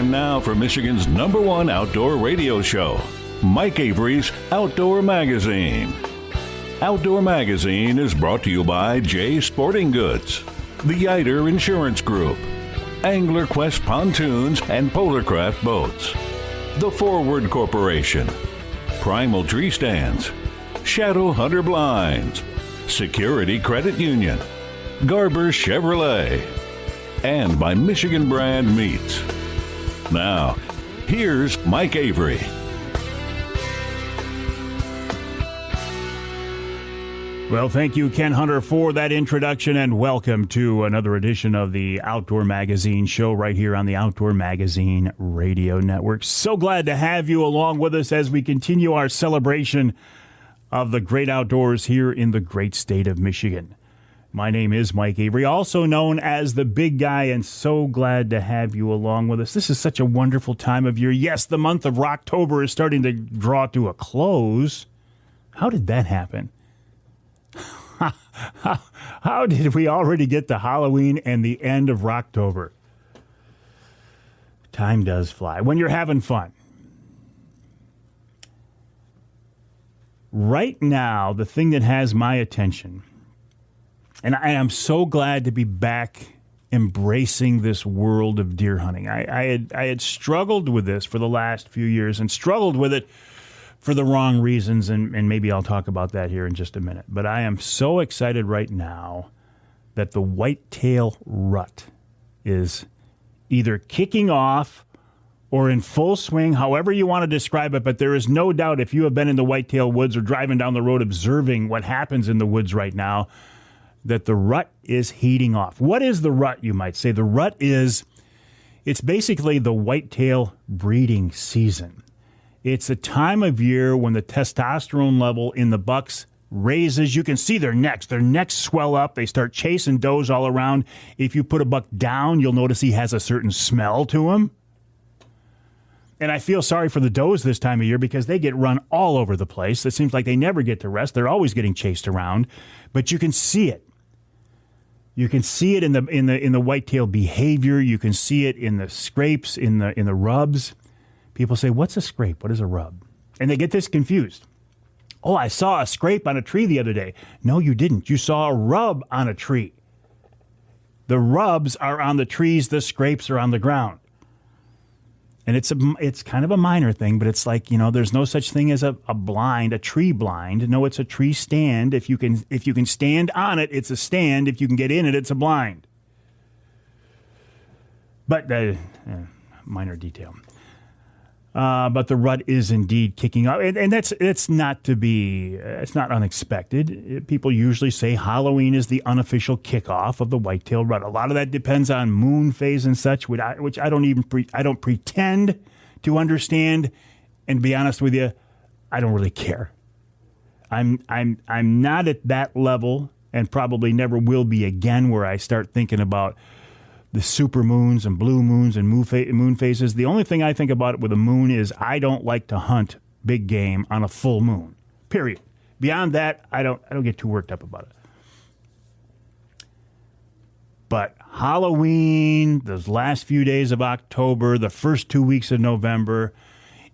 Time now for Michigan's #1 outdoor radio show, Mike Avery's Outdoor Magazine. Outdoor Magazine is brought to you by Jay Sporting Goods, the Yider Insurance Group, Angler Quest Pontoons and Polarcraft Boats, The Forward Corporation, Primal Tree Stands, Shadow Hunter Blinds, Security Credit Union, Garber Chevrolet, and by Michigan Brand Meats. Now, here's Mike Avery. Well, thank you, Ken Hunter, for that introduction, and welcome to another edition of the Outdoor Magazine show right here on the Outdoor Magazine Radio Network. So glad to have you along with us as we continue our celebration of the great outdoors here in the great state of Michigan. My name is Mike Avery, also known as the Big Guy, and so glad to have you along with us. This is such a wonderful time of year. Yes, the month of Rocktober is starting to draw to a close. How did that happen? How did we already get to Halloween and the end of Rocktober? Time does fly when you're having fun. Right now, the thing that has my attention, and I am so glad to be back embracing this world of deer hunting. I had struggled with this for the last few years and struggled with it for the wrong reasons, and maybe I'll talk about that here in just a minute. But I am so excited right now that the whitetail rut is either kicking off or in full swing, however you want to describe it. But there is no doubt, if you have been in the whitetail woods or driving down the road observing what happens in the woods right now, that the rut is heating off. What is the rut, you might say? The rut is, it's basically the whitetail breeding season. It's a time of year when the testosterone level in the bucks raises. You can see their necks. Their necks swell up. They start chasing does all around. If you put a buck down, you'll notice he has a certain smell to him. And I feel sorry for the does this time of year because they get run all over the place. It seems like they never get to rest. They're always getting chased around. But you can see it. You can see it in the whitetail behavior. You can see it in the scrapes, in the rubs. People say, what's a scrape? What is a rub? And they get this confused. Oh, I saw a scrape on a tree the other day. No, you didn't. You saw a rub on a tree. The rubs are on the trees. The scrapes are on the ground. And it's kind of a minor thing, but it's like, there's no such thing as a blind, a tree blind. No, it's a tree stand. If you can stand on it, it's a stand. If you can get in it, it's a blind. But minor detail. But the rut is indeed kicking up, and it's not unexpected. People usually say Halloween is the unofficial kickoff of the whitetail rut. A lot of that depends on moon phase and such, which I don't pretend to understand. And to be honest with you, I don't really care. I'm not at that level, and probably never will be again, where I start thinking about the super moons and blue moons and moon phases. The only thing I think about it with a moon is I don't like to hunt big game on a full moon, period. Beyond that, I don't get too worked up about it. But Halloween, those last few days of October, the first 2 weeks of November,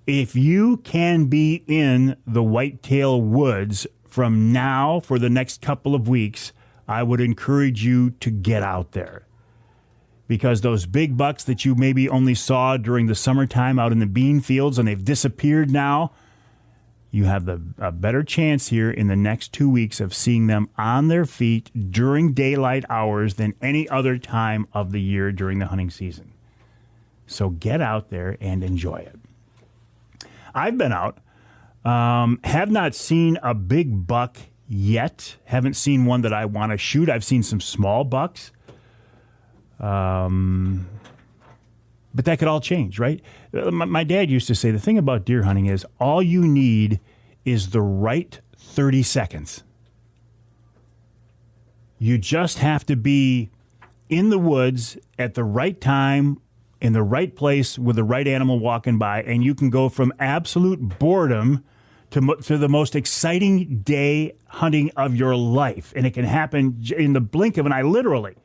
if you can be in the whitetail woods from now for the next couple of weeks, I would encourage you to get out there. Because those big bucks that you maybe only saw during the summertime out in the bean fields and they've disappeared now, you have a better chance here in the next 2 weeks of seeing them on their feet during daylight hours than any other time of the year during the hunting season. So get out there and enjoy it. I've been out, have not seen a big buck yet, haven't seen one that I want to shoot. I've seen some small bucks. But that could all change, right? My dad used to say the thing about deer hunting is all you need is the right 30 seconds. You just have to be in the woods at the right time, in the right place with the right animal walking by, and you can go from absolute boredom to the most exciting day hunting of your life. And it can happen in the blink of an eye, literally.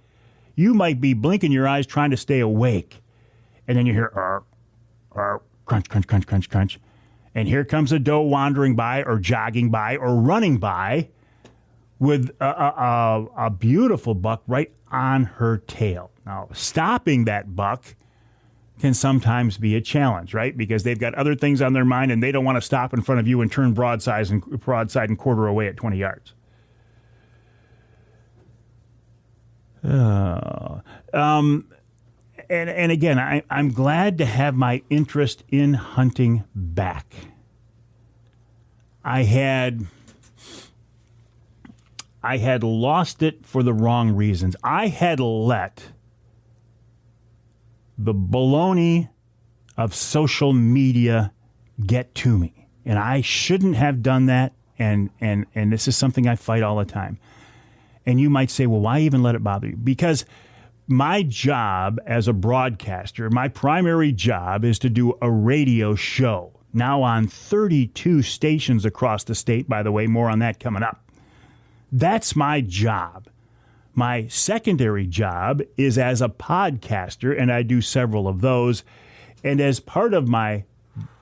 You might be blinking your eyes trying to stay awake. And then you hear, crunch, crunch, crunch, crunch, crunch. And here comes a doe wandering by or jogging by or running by with a beautiful buck right on her tail. Now, stopping that buck can sometimes be a challenge, right? Because they've got other things on their mind and they don't want to stop in front of you and turn broadside and quarter away at 20 yards. And again, I'm glad to have my interest in hunting back. I had lost it for the wrong reasons. I had let the baloney of social media get to me. And I shouldn't have done that. And this is something I fight all the time. And you might say, well, why even let it bother you? Because my job as a broadcaster, my primary job is to do a radio show. Now on 32 stations across the state, by the way, more on that coming up. That's my job. My secondary job is as a podcaster, and I do several of those. And as part of my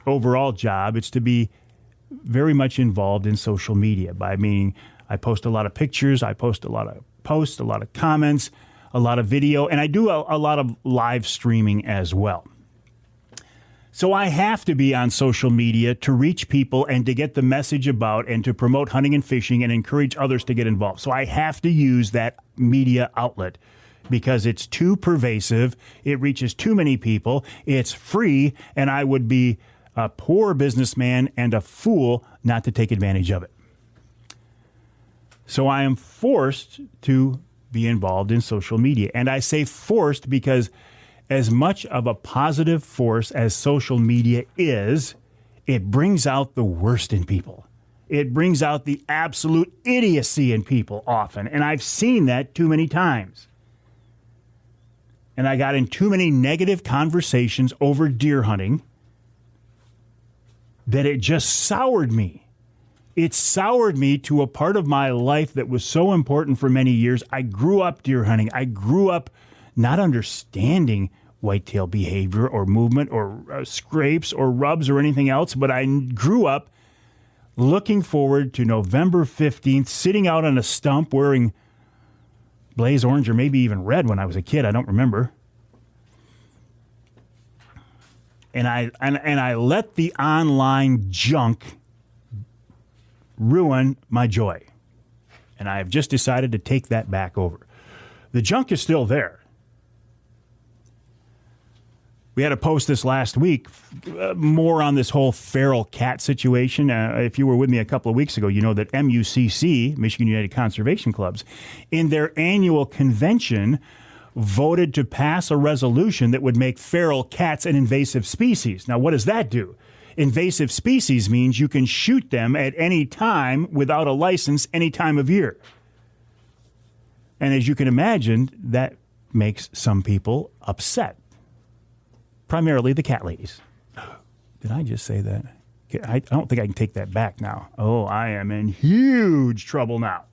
overall job, it's to be very much involved in social media. By meaning, I post a lot of pictures, I post a lot of posts, a lot of comments, a lot of video, and I do a lot of live streaming as well. So I have to be on social media to reach people and to get the message about and to promote hunting and fishing and encourage others to get involved. So I have to use that media outlet because it's too pervasive, it reaches too many people, it's free, and I would be a poor businessman and a fool not to take advantage of it. So I am forced to be involved in social media. And I say forced because as much of a positive force as social media is, it brings out the worst in people. It brings out the absolute idiocy in people often. And I've seen that too many times. And I got in too many negative conversations over deer hunting that it just soured me. It soured me to a part of my life that was so important for many years. I grew up deer hunting. I grew up not understanding whitetail behavior or movement or scrapes or rubs or anything else, but I grew up looking forward to November 15th, sitting out on a stump wearing blaze orange or maybe even red when I was a kid. I don't remember. And I let the online junk ruin my joy. And I have just decided to take that back over. The junk is still there. We had a post this last week, more on this whole feral cat situation. If you were with me a couple of weeks ago, you know that MUCC, Michigan United Conservation Clubs, in their annual convention, voted to pass a resolution that would make feral cats an invasive species. Now, what does that do? Invasive species means you can shoot them at any time without a license any time of year. And as you can imagine, that makes some people upset. Primarily the cat ladies. Did I just say that? I don't think I can take that back now. Oh, I am in huge trouble now.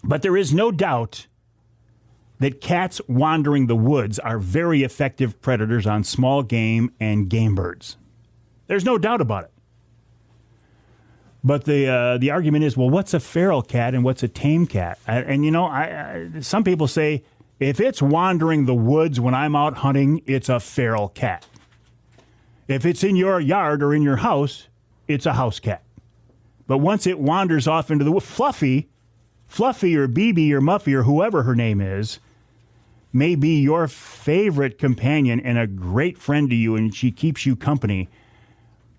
But there is no doubt that cats wandering the woods are very effective predators on small game and game birds. There's no doubt about it. But the argument is, well, what's a feral cat and what's a tame cat? And you know, some people say, if it's wandering the woods when I'm out hunting, it's a feral cat. If it's in your yard or in your house, it's a house cat. But once it wanders off into the woods, Fluffy or BB or Muffy or whoever her name is, may be your favorite companion and a great friend to you, and she keeps you company.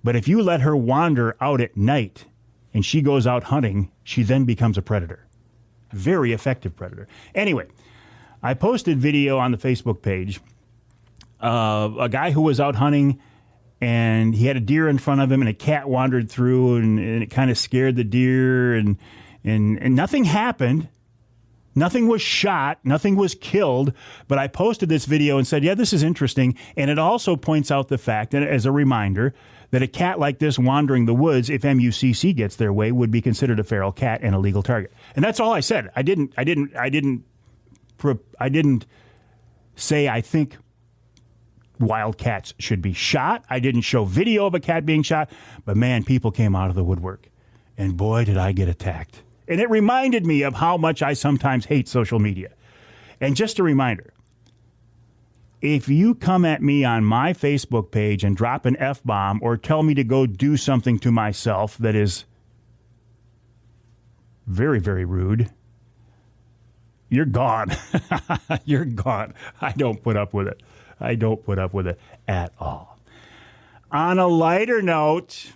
But if you let her wander out at night and she goes out hunting, she then becomes a predator. Very effective predator. Anyway, I posted video on the Facebook page of a guy who was out hunting and he had a deer in front of him and a cat wandered through and it kind of scared the deer and nothing happened. Nothing was shot, nothing was killed, but I posted this video and said, yeah, this is interesting. And it also points out the fact, that, as a reminder, that a cat like this wandering the woods, if MUCC gets their way, would be considered a feral cat and a legal target. And that's all I said. I didn't say I think wild cats should be shot. I didn't show video of a cat being shot, but man, people came out of the woodwork. And boy, did I get attacked. And it reminded me of how much I sometimes hate social media. And just a reminder, if you come at me on my Facebook page and drop an F-bomb or tell me to go do something to myself that is very, very rude, you're gone. You're gone. I don't put up with it. I don't put up with it at all. On a lighter note,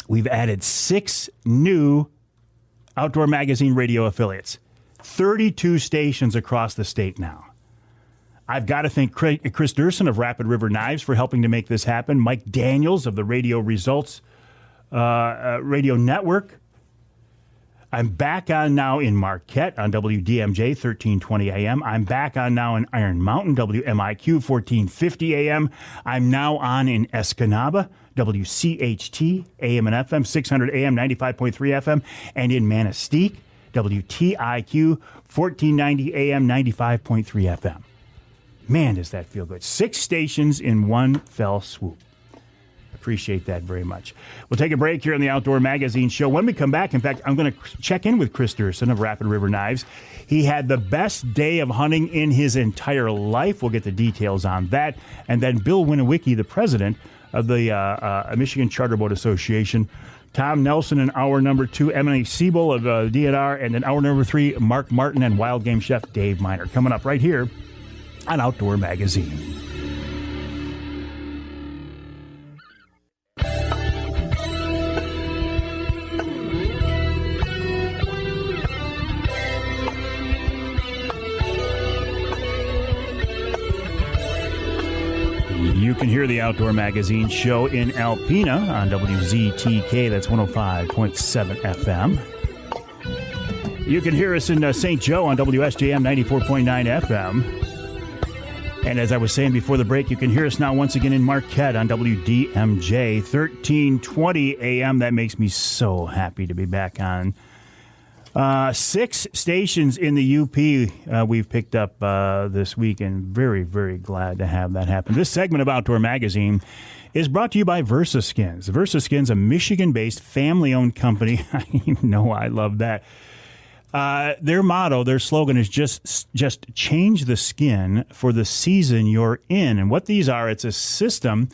we've added 6 new Outdoor Magazine radio affiliates. 32 stations across the state now. I've got to thank Kris Duerson of Rapid River Knives for helping to make this happen. Mike Daniels of the Radio Results Radio Network. I'm back on now in Marquette on WDMJ 1320 AM. I'm back on now in Iron Mountain, WMIQ 1450 AM. I'm now on in Escanaba, WCHT AM and FM 600 AM 95.3 FM, and in Manistee, WTIQ 1490 AM 95.3 FM. Man, does that feel good. 6 stations in one fell swoop. Appreciate that very much. We'll take a break here on the Outdoor Magazine Show. When we come back, in fact, I'm going to check in with Kris Duerson of Rapid River Knives. He had the best day of hunting in his entire life. We'll get the details on that. And then Bill Winowiecki, the president of the Michigan Charter Boat Association. Tom Nelson in hour number 2, Emily Siebel of DNR, and then hour number 3, Mark Martin and wild game chef Dave Minar. Coming up right here on Outdoor Magazine. You can hear the Outdoor Magazine Show in Alpena on WZTK, that's 105.7 FM. You can hear us in St. Joe on WSJM 94.9 FM. And as I was saying before the break, you can hear us now once again in Marquette on WDMJ 1320 AM. That makes me so happy to be back on. 6 stations in the UP we've picked up this week, and very, very glad to have that happen. This segment of Outdoor Magazine is brought to you by VersaSkins. VersaSkins, a Michigan-based, family-owned company. You know I love that. Their motto, their slogan is just change the skin for the season you're in. And what these are, it's a system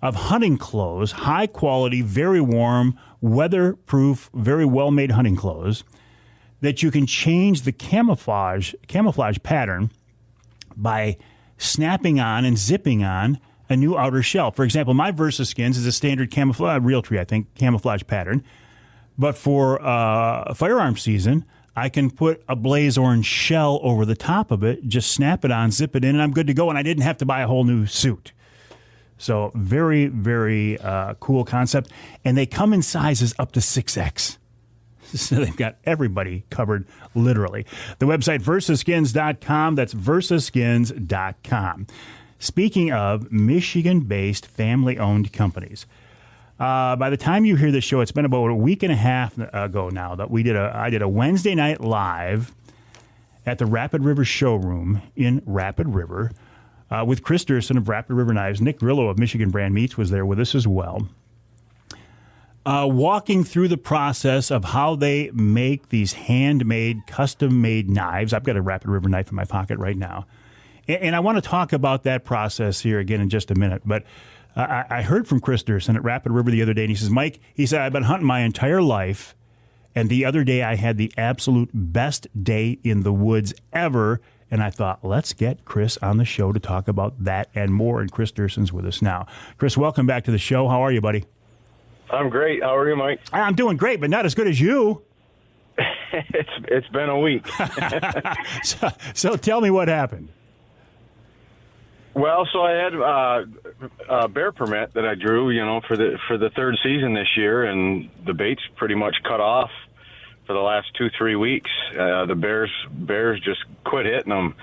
of hunting clothes, high quality, very warm, weatherproof, very well-made hunting clothes that you can change the camouflage pattern by snapping on and zipping on a new outer shell. For example, my VersaSkins is a standard camouflage, Realtree, I think, camouflage pattern. But for firearm season, I can put a blaze orange shell over the top of it, just snap it on, zip it in, and I'm good to go. And I didn't have to buy a whole new suit. So very, very cool concept. And they come in sizes up to 6X. So they've got everybody covered, literally. The website, versaskins.com. That's versaskins.com. Speaking of Michigan-based, family-owned companies, by the time you hear this show, it's been about a week and a half ago now that I did a Wednesday night live at the Rapid River showroom in Rapid River with Kris Duerson of Rapid River Knives. Nick Grillo of Michigan Brand Meats was there with us as well. Walking through the process of how they make these handmade, custom-made knives. I've got a Rapid River knife in my pocket right now. And I want to talk about that process here again in just a minute. But I heard from Kris Duerson at Rapid River the other day, and he says, Mike, he said, I've been hunting my entire life, and the other day I had the absolute best day in the woods ever. And I thought, let's get Kris on the show to talk about that and more. And Kris Duerson's with us now. Kris, welcome back to the show. How are you, buddy? I'm great. How are you, Mike? I'm doing great, but not as good as you. It's been a week. So tell me what happened. Well, so I had a bear permit that I drew, for the third season this year, and the bait's pretty much cut off for the last 2-3 weeks. The bears just quit hitting them,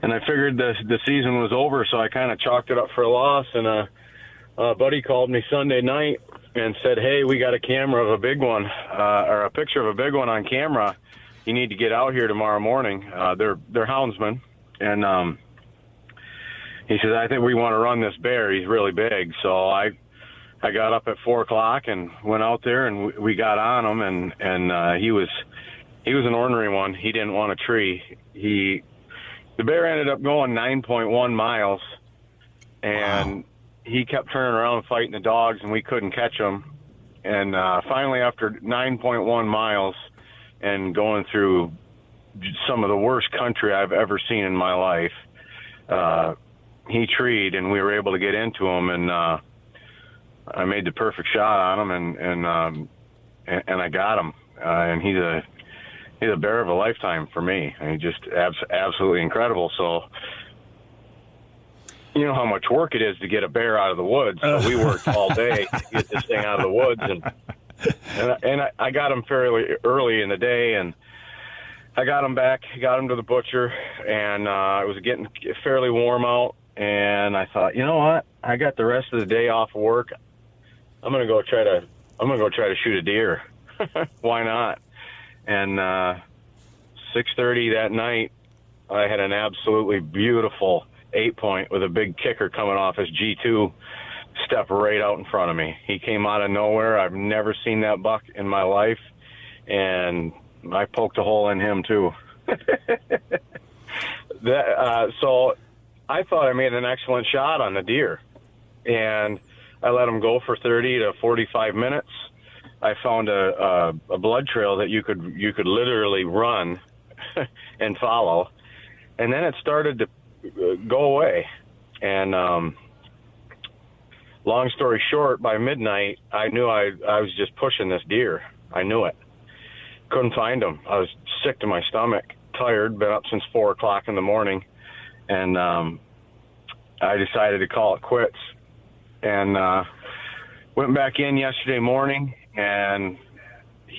and I figured the season was over, so I kind of chalked it up for a loss. And a buddy called me Sunday night and said, "Hey, we got a camera of a big one, or a picture of a big one on camera. You need to get out here tomorrow morning." They're houndsmen, and he says, I think we want to run this bear. He's really big. So I got up at 4 o'clock and went out there, and we got on him, and he was an ornery one. He didn't want a tree. The bear ended up going 9.1 miles, and wow. He kept turning around fighting the dogs, and we couldn't catch him. And finally, after 9.1 miles and going through some of the worst country I've ever seen in my life, he treed, and we were able to get into him, and I made the perfect shot on him, and I got him. And he's a bear of a lifetime for me. I mean, just absolutely incredible. So, you know how much work it is to get a bear out of the woods. So we worked all day to get this thing out of the woods, and I got him fairly early in the day, and I got him back, got him to the butcher, and it was getting fairly warm out, and I thought, you know what? I got the rest of the day off of work. I'm gonna go try to shoot a deer. Why not? And 6:30 that night, I had an absolutely beautiful 8-point with a big kicker coming off his G2, step right out in front of me. He came out of nowhere. I've never seen that buck in my life, and I poked a hole in him too. So I thought I made an excellent shot on the deer, and I let him go for 30 to 45 minutes. I found a blood trail that you could literally run and follow, and then it started to go away. And long story short, by midnight, I knew I was just pushing this deer. I knew it. Couldn't find him. I was sick to my stomach, tired, been up since 4 o'clock in the morning, and I decided to call it quits. And went back in yesterday morning, and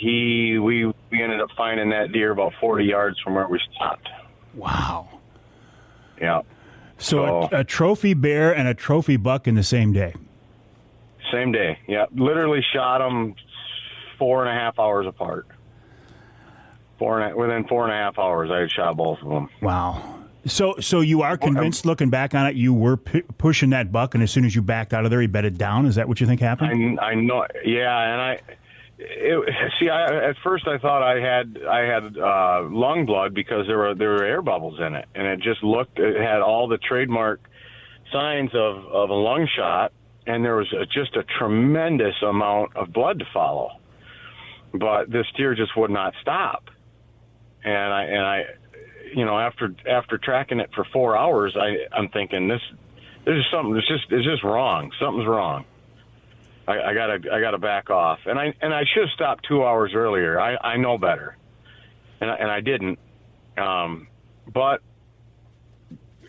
we ended up finding that deer about 40 yards from where we stopped. Wow. Yeah. So a trophy bear and a trophy buck in the same day. Same day. Yeah. Literally shot them 4.5 hours apart. Within 4.5 hours, I had shot both of them. Wow. So you are convinced, looking back on it, you were pushing that buck, and as soon as you backed out of there, he bedded down? Is that what you think happened? I know. Yeah, and at first I thought I had lung blood because there were air bubbles in it, and it had all the trademark signs of a lung shot, and there was just a tremendous amount of blood to follow. But this deer just would not stop, and I you know, after tracking it for 4 hours, I'm thinking this is something. It's just wrong. Something's wrong. I gotta back off, and I should have stopped 2 hours earlier. I know better, and I didn't. But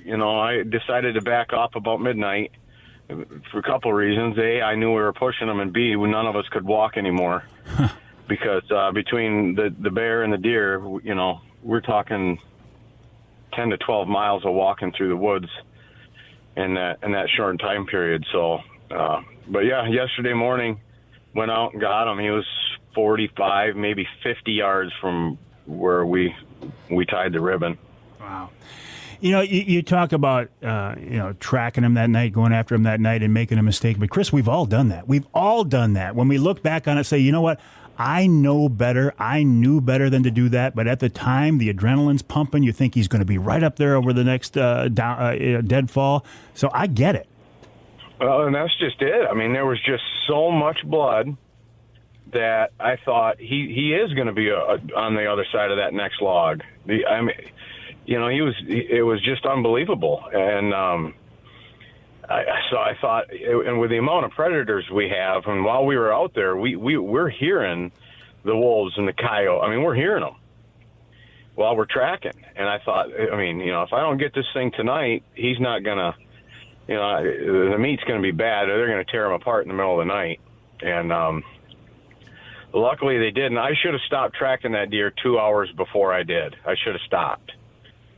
you know, I decided to back off about midnight for a couple of reasons. A, I knew we were pushing them, and B, none of us could walk anymore because between the bear and the deer, you know, we're talking 10 to 12 miles of walking through the woods in that short time period. So, but yeah, yesterday morning went out and got him. He was 45, maybe 50 yards from where we tied the ribbon. Wow. You know, you talk about, tracking him that night, going after him that night and making a mistake. But Kris, we've all done that. We've all done that. When we look back on it, say, you know what? I know better. I knew better than to do that. But at the time, the adrenaline's pumping. You think he's going to be right up there over the next deadfall. So I get it. Well, and that's just it. I mean, there was just so much blood that I thought he is going to be on the other side of that next log. I mean, you know, it was just unbelievable. And so I thought, and with the amount of predators we have, and while we were out there, we're hearing the wolves and the coyote. I mean, we're hearing them while we're tracking. And I thought, I mean, you know, if I don't get this thing tonight, he's not going to, you know, the meat's going to be bad, or they're going to tear him apart in the middle of the night. And luckily they didn't. I should have stopped tracking that deer 2 hours before I did. I should have stopped.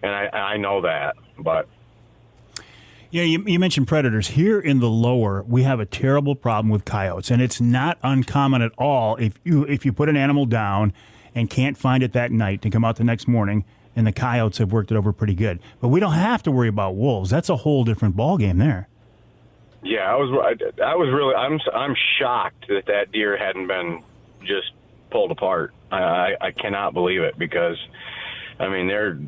And I know that, but... Yeah, you mentioned predators. Here in the lower, we have a terrible problem with coyotes, and it's not uncommon at all if you put an animal down and can't find it that night to come out the next morning, and the coyotes have worked it over pretty good. But we don't have to worry about wolves. That's a whole different ballgame there. Yeah, I was really, I'm shocked that deer hadn't been just pulled apart. I cannot believe it, because I mean, they're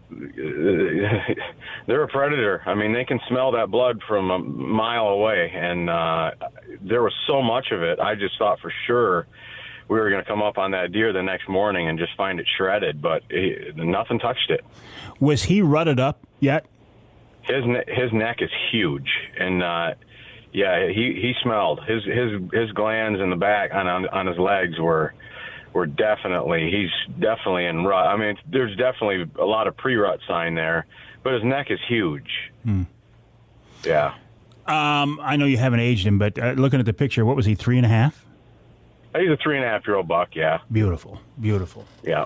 a predator. I mean, they can smell that blood from a mile away, and there was so much of it. I just thought for sure we were going to come up on that deer the next morning and just find it shredded, but nothing touched it. Was he rutted up yet? His neck is huge, and yeah, he smelled. His glands in the back on his legs were he's definitely in rut. I mean, there's definitely a lot of pre-rut sign there, but his neck is huge. Yeah. I know you haven't aged him, but looking at the picture, what was he, 3.5? He's a 3.5-year-old buck, yeah. Beautiful. Yeah.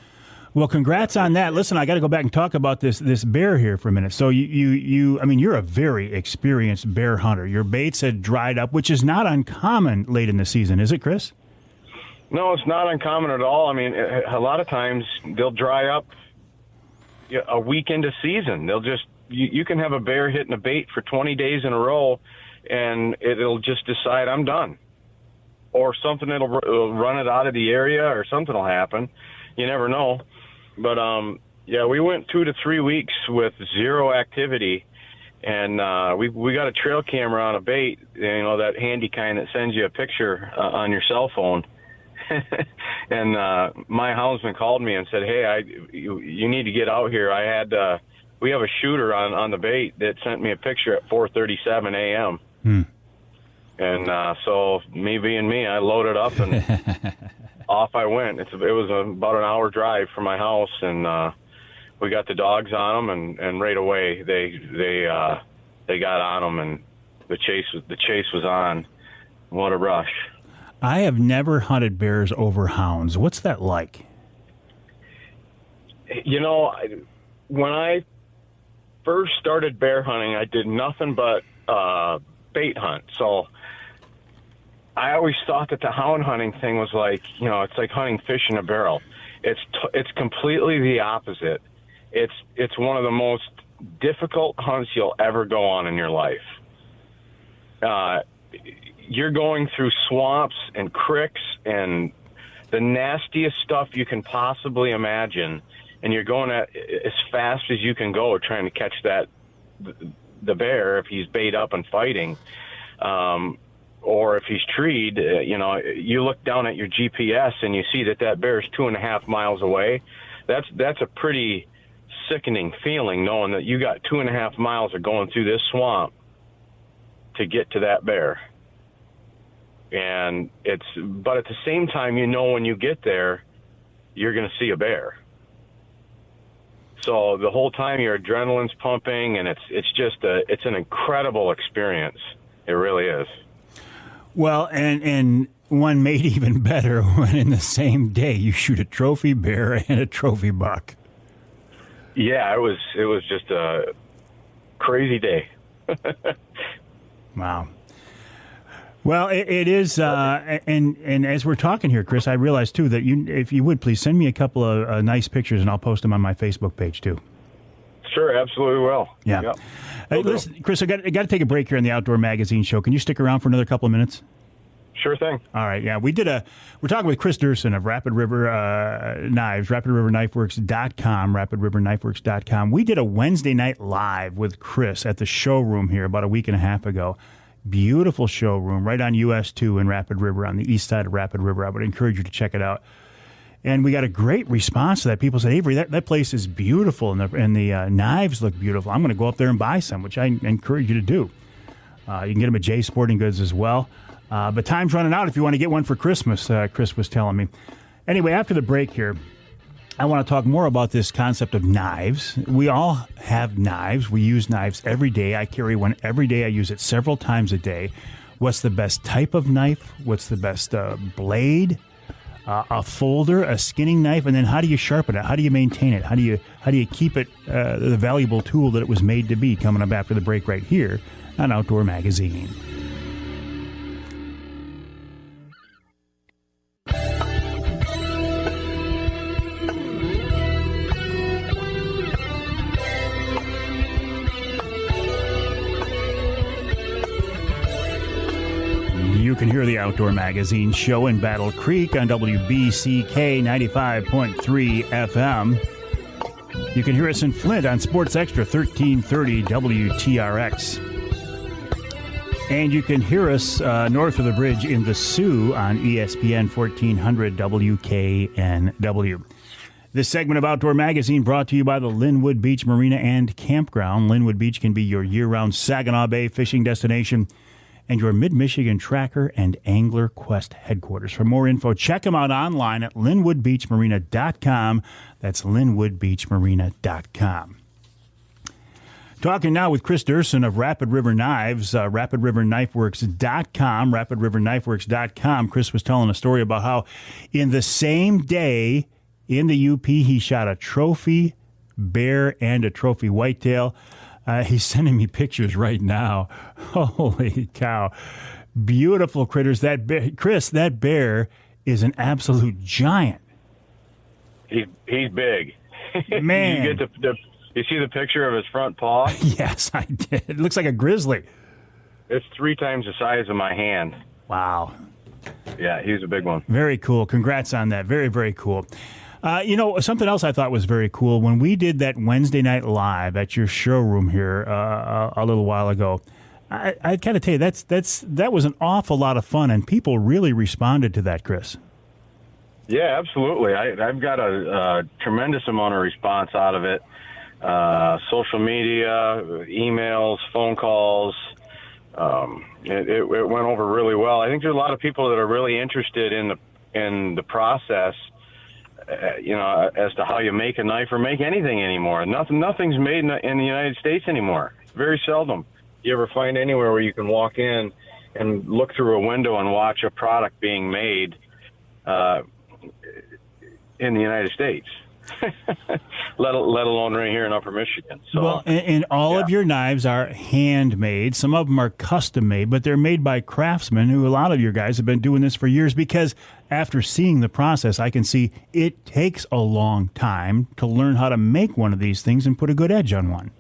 Well, congrats on that. Listen, I got to go back and talk about this bear here for a minute. So I mean, you're a very experienced bear hunter. Your baits had dried up, which is not uncommon late in the season, is it, Kris? No, it's not uncommon at all. I mean, a lot of times they'll dry up a week into season. They'll just, you can have a bear hitting a bait for 20 days in a row, and it'll just decide, I'm done. Or something will run it out of the area, or something will happen. You never know. But, yeah, we went 2 to 3 weeks with zero activity, and we got a trail camera on a bait, that handy kind that sends you a picture on your cell phone. And my houndsman called me and said, "Hey, you need to get out here. We have a shooter on the bait that sent me a picture at 4:37 a.m." And so me being me, I loaded up and off I went. It was about an hour drive from my house, and we got the dogs on them, and right away they got on them, and the chase was on. What a rush! I have never hunted bears over hounds. What's that like? When I first started bear hunting, I did nothing but bait hunt. So I always thought that the hound hunting thing was like, it's like hunting fish in a barrel. It's completely the opposite. It's one of the most difficult hunts you'll ever go on in your life. You're going through swamps and creeks and the nastiest stuff you can possibly imagine, and you're going at as fast as you can go trying to catch the bear if he's bait up and fighting, or if he's treed. You look down at your GPS and you see that bear is 2.5 miles away. That's a pretty sickening feeling, knowing that you got 2.5 miles of going through this swamp to get to that bear. And but at the same time, when you get there, you're going to see a bear. So the whole time your adrenaline's pumping, and it's an incredible experience. It really is. Well, and one made even better when in the same day you shoot a trophy bear and a trophy buck. Yeah, it was just a crazy day. Wow. Well, it is, and as we're talking here, Kris, I realize, too, that if you would, please send me a couple of nice pictures, and I'll post them on my Facebook page, too. Sure, absolutely will. Yeah. Yep. Listen, Kris, I got to take a break here on the Outdoor Magazine show. Can you stick around for another couple of minutes? Sure thing. All right, yeah. We're talking with Kris Duerson of Rapid River Knives, RapidRiverKnifeworks.com, RapidRiverKnifeworks.com. We did a Wednesday night live with Kris at the showroom here about a week and a half ago. Beautiful showroom right on US 2 in Rapid River, on the east side of Rapid River. I would encourage you to check it out. And we got a great response to that. People said, Avery, that place is beautiful, and the knives look beautiful. I'm going to go up there and buy some, which I encourage you to do. You can get them at Jay's Sporting Goods as well. But time's running out if you want to get one for Christmas, Kris was telling me. Anyway, after the break here, I want to talk more about this concept of knives. We all have knives. We use knives every day. I carry one every day. I use it several times a day. What's the best type of knife? What's the best blade? A folder, a skinning knife, and then how do you sharpen it? How do you maintain it? How do you keep it the valuable tool that it was made to be? Coming up after the break right here on Outdoor Magazine. hear the Outdoor Magazine show in Battle Creek on WBCK 95.3 FM. You can hear us in Flint on Sports Extra 1330 WTRX. And you can hear us north of the bridge in the Sioux on ESPN 1400 WKNW. This segment of Outdoor Magazine brought to you by the Linwood Beach Marina and Campground. Linwood Beach can be your year-round Saginaw Bay fishing destination and your Mid-Michigan Tracker and Angler Quest headquarters. For more info, check them out online at linwoodbeachmarina.com. That's linwoodbeachmarina.com. Talking now with Kris Duerson of Rapid River Knives, rapidriverknifeworks.com, rapidriverknifeworks.com. Kris was telling a story about how in the same day in the UP, he shot a trophy bear and a trophy whitetail. He's sending me pictures right now. Holy cow. Beautiful critters. That bear, Kris, that bear is an absolute giant. He's big. Man. You see the picture of his front paw? Yes, I did. It looks like a grizzly. It's 3 times the size of my hand. Wow. Yeah, he's a big one. Very cool. Congrats on that. Very, very cool. Something else I thought was very cool, when we did that Wednesday night live at your showroom here a little while ago, I got to tell you, that was an awful lot of fun, and people really responded to that, Kris. Yeah, absolutely. I've got a tremendous amount of response out of it. Social media, emails, phone calls. It went over really well. I think there's a lot of people that are really interested in the process, as to how you make a knife or make anything anymore. Nothing's made in the United States anymore. Very seldom you ever find anywhere where you can walk in and look through a window and watch a product being made in the United States. let alone right here in Upper Michigan. So, well, and all of your knives are handmade. Some of them are custom made, but they're made by craftsmen who, a lot of your guys have been doing this for years, because after seeing the process, I can see it takes a long time to learn how to make one of these things and put a good edge on one.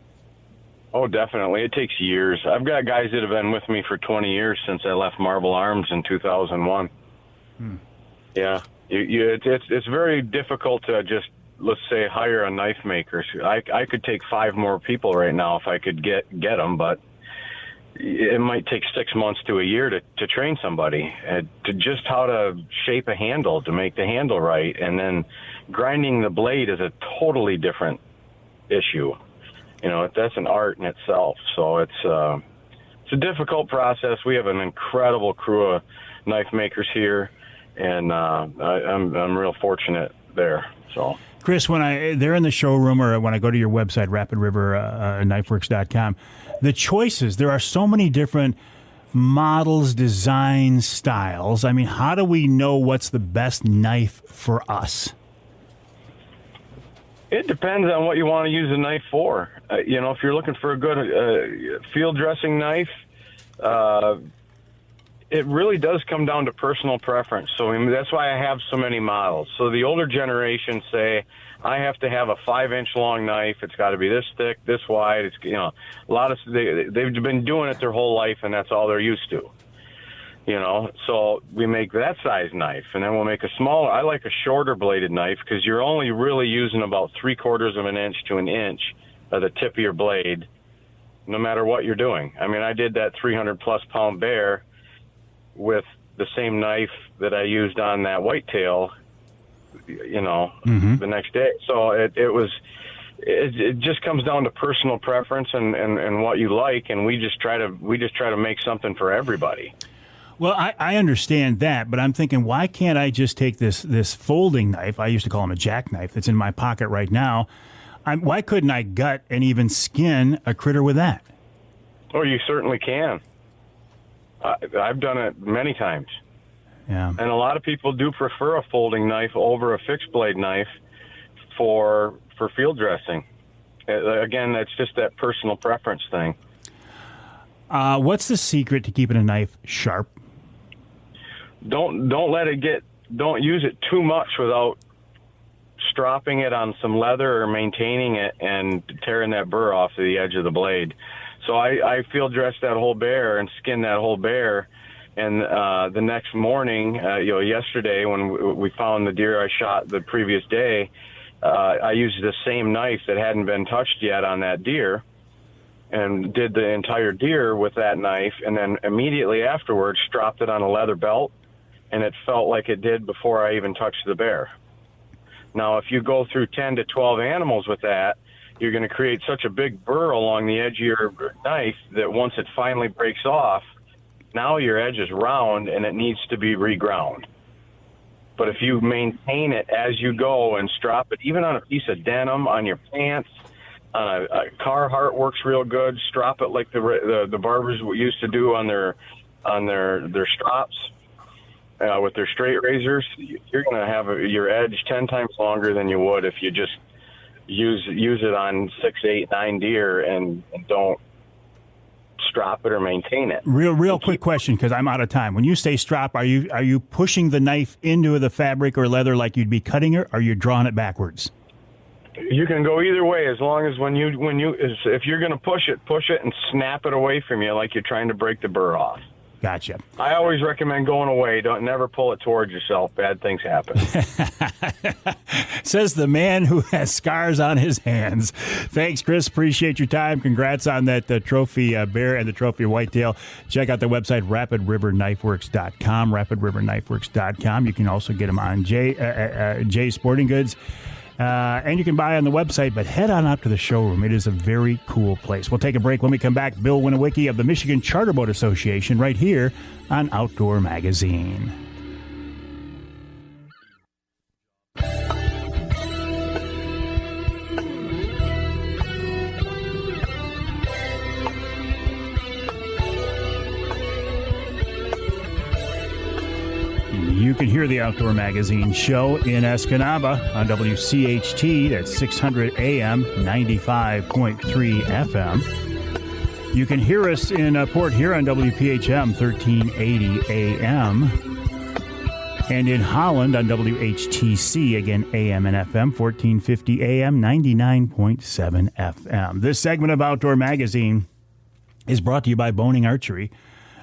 Oh, definitely. It takes years. I've got guys that have been with me for 20 years since I left Marble Arms in 2001. Yeah. It's very difficult to just, let's say, hire a knife maker. I could take 5 more people right now if I could get them, but it might take 6 months to a year to train somebody to just how to shape a handle, to make the handle right. And then grinding the blade is a totally different issue. That's an art in itself. So it's a difficult process. We have an incredible crew of knife makers here, and I'm real fortunate there. So, Kris, when they're in the showroom, or when I go to your website, rapidriverknifeworks.com, the choices, there are so many different models, designs, styles. I mean, how do we know what's the best knife for us? It depends on what you want to use the knife for. If you're looking for a good field dressing knife, it really does come down to personal preference. So that's why I have so many models. So the older generation say, I have to have a 5-inch long knife. It's got to be this thick, this wide. It's a lot of they've been doing it their whole life, and that's all they're used to. So we make that size knife, and then we'll make a smaller. I like a shorter bladed knife because you're only really using about 3/4 of an inch to an inch of the tip of your blade, no matter what you're doing. I mean, I did that 300+ pound bear with the same knife that I used on that whitetail, the next day. So it just comes down to personal preference and what you like, and we just try to make something for everybody. Well, I understand that, but I'm thinking, why can't I just take this folding knife? I used to call them a jackknife that's in my pocket right now. Why couldn't I gut and even skin a critter with that? Oh, you certainly can. I've done it many times. Yeah. And a lot of people do prefer a folding knife over a fixed blade knife for field dressing. Again, that's just that personal preference thing. What's the secret to keeping a knife sharp? Don't use it too much without stropping it on some leather or maintaining it and tearing that burr off to the edge of the blade. So I field dress that whole bear and skin that whole bear And the next morning, yesterday when we found the deer I shot the previous day, I used the same knife that hadn't been touched yet on that deer and did the entire deer with that knife, and then immediately afterwards stropped it on a leather belt, and it felt like it did before I even touched the bear. Now, if you go through 10 to 12 animals with that, you're going to create such a big burr along the edge of your knife that once it finally breaks off, now your edge is round and it needs to be reground. But if you maintain it as you go and strop it, even on a piece of denim, on your pants, on a Carhartt works real good. Strop it like the barbers used to do on their strops with their straight razors. You're going to have your edge 10 times longer than you would if you just use it on 6, 8, 9 deer and don't strop it or maintain it. Real quick question, because I'm out of time. When you say strop, are you pushing the knife into the fabric or leather like you'd be cutting it, or are you drawing it backwards? You can go either way, as long as if you're going to push it and snap it away from you like you're trying to break the burr off. Gotcha. I always recommend going away. Never pull it towards yourself. Bad things happen. Says the man who has scars on his hands. Thanks, Kris. Appreciate your time. Congrats on that trophy bear and the trophy whitetail. Check out the website, rapidriverknifeworks.com, rapidriverknifeworks.com. You can also get them on J Sporting Goods. And you can buy on the website, but head on up to the showroom. It is a very cool place. We'll take a break. When we come back, Bill Winowiecki of the Michigan Charter Boat Association right here on Outdoor Magazine. You can hear the Outdoor Magazine show in Escanaba on WCHT. That's 600 AM, 95.3 FM. You can hear us in Port Huron, WPHM, 1380 AM. And in Holland on WHTC, again, AM and FM, 1450 AM, 99.7 FM. This segment of Outdoor Magazine is brought to you by Boning Archery,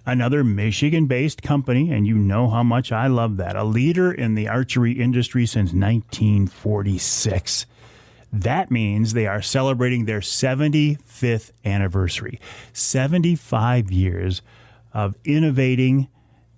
another Michigan-based company, and you know how much I love that. A leader in the archery industry since 1946. That means they are celebrating their 75th anniversary. 75 years of innovating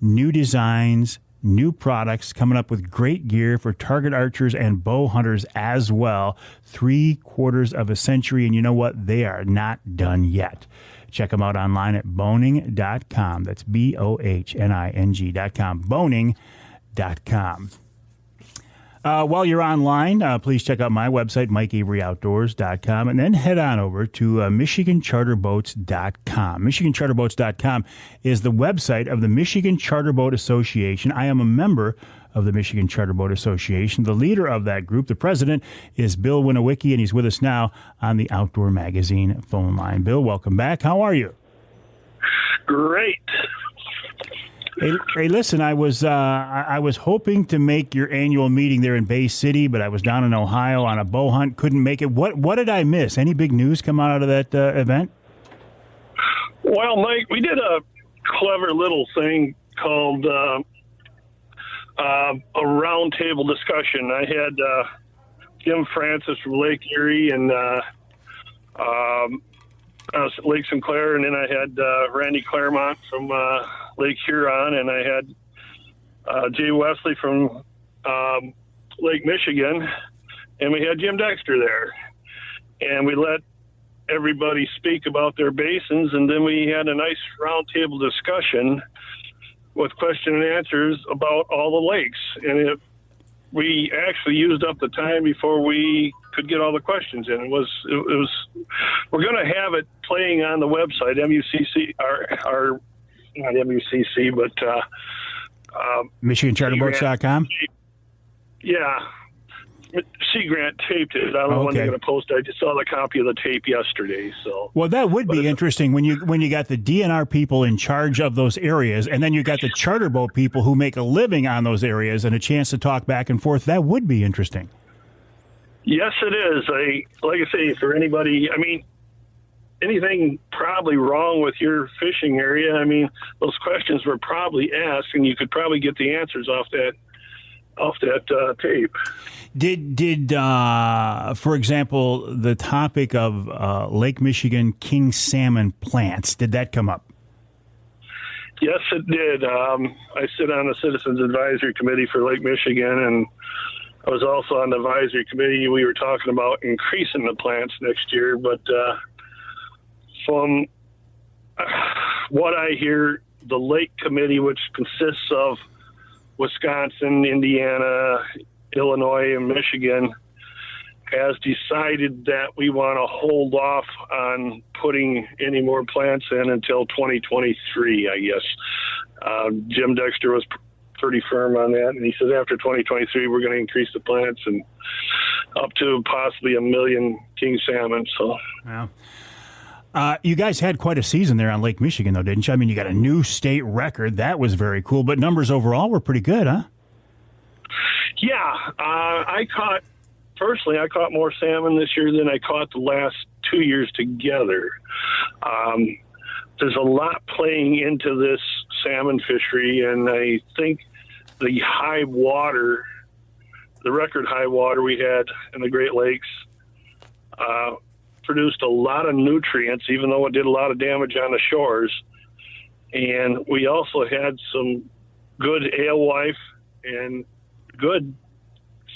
new designs, new products, coming up with great gear for target archers and bow hunters as well. 3/4 of a century, and you know what? They are not done yet. Check them out online at boning.com. That's BOHNING.com. Boning.com. While you're online, please check out my website, MikeAveryOutdoors.com, and then head on over to MichiganCharterBoats.com. MichiganCharterBoats.com is the website of the Michigan Charter Boat Association. I am a member of the Michigan Charter Boat Association. The leader of that group, the president, is Bill Winowiecki, and he's with us now on the Outdoor Magazine phone line. Bill, welcome back. How are you? Great. Hey, listen, I was hoping to make your annual meeting there in Bay City, but I was down in Ohio on a bow hunt, couldn't make it. What did I miss? Any big news come out of that event? Well, Mike, we did a clever little thing called a roundtable discussion. I had Jim Francis from Lake Erie and Lake Sinclair, and then I had Randy Claremont from Lake Huron, and I had Jay Wesley from Lake Michigan, and we had Jim Dexter there. And we let everybody speak about their basins, and then we had a nice roundtable discussion with question and answers about all the lakes. And we actually used up the time before we could get all the questions in. It was we're going to have it playing on the website, MUCC, our not MUCC, but MichiganCharterBoats.com. Yeah. Sea Grant taped it. I don't know when they're going to post it. I just saw the copy of the tape yesterday. So, well, that would be interesting when you got the DNR people in charge of those areas, and then you got the charter boat people who make a living on those areas, and a chance to talk back and forth. That would be interesting. Yes, it is. Like I say, for anybody, I mean, anything probably wrong with your fishing area? I mean, those questions were probably asked, and you could probably get the answers off that tape. Did for example, the topic of Lake Michigan king salmon plants, did that come up? Yes, it did. I sit on the Citizens Advisory Committee for Lake Michigan, and I was also on the advisory committee. We were talking about increasing the plants next year, but from what I hear, the Lake Committee, which consists of Wisconsin, Indiana, Illinois, and Michigan, has decided that we want to hold off on putting any more plants in until 2023, I guess. Jim Dexter was pretty firm on that, and he said after 2023 we're going to increase the plants and up to possibly 1 million king salmon. So, wow. You guys had quite a season there on Lake Michigan, though, didn't you? I mean, you got a new state record. That was very cool, but numbers overall were pretty good, huh? Yeah, I caught more salmon this year than I caught the last 2 years together. There's a lot playing into this salmon fishery, and I think the high water, the record high water we had in the Great Lakes, produced a lot of nutrients, even though it did a lot of damage on the shores. And we also had some good alewife and good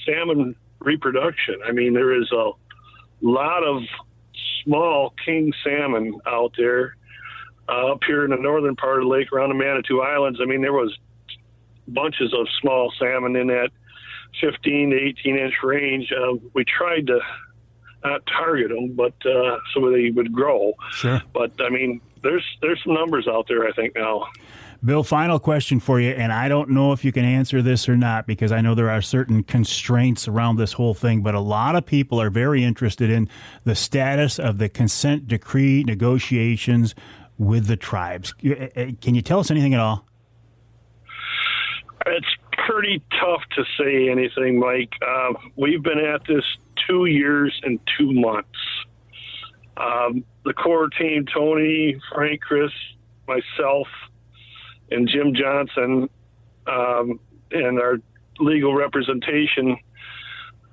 salmon reproduction. I mean, there is a lot of small king salmon out there up here in the northern part of the lake around the Manitou Islands. I mean, there was bunches of small salmon in that 15 to 18 inch range. We tried to not target them, but so they would grow. Sure. But I mean, there's some numbers out there, I think, now. Bill, final question for you, and I don't know if you can answer this or not because I know there are certain constraints around this whole thing, but a lot of people are very interested in the status of the consent decree negotiations with the tribes. Can you tell us anything at all? It's pretty tough to say anything, Mike. We've been at this 2 years and 2 months. The core team, Tony, Frank, Kris, myself, and Jim Johnson, and our legal representation,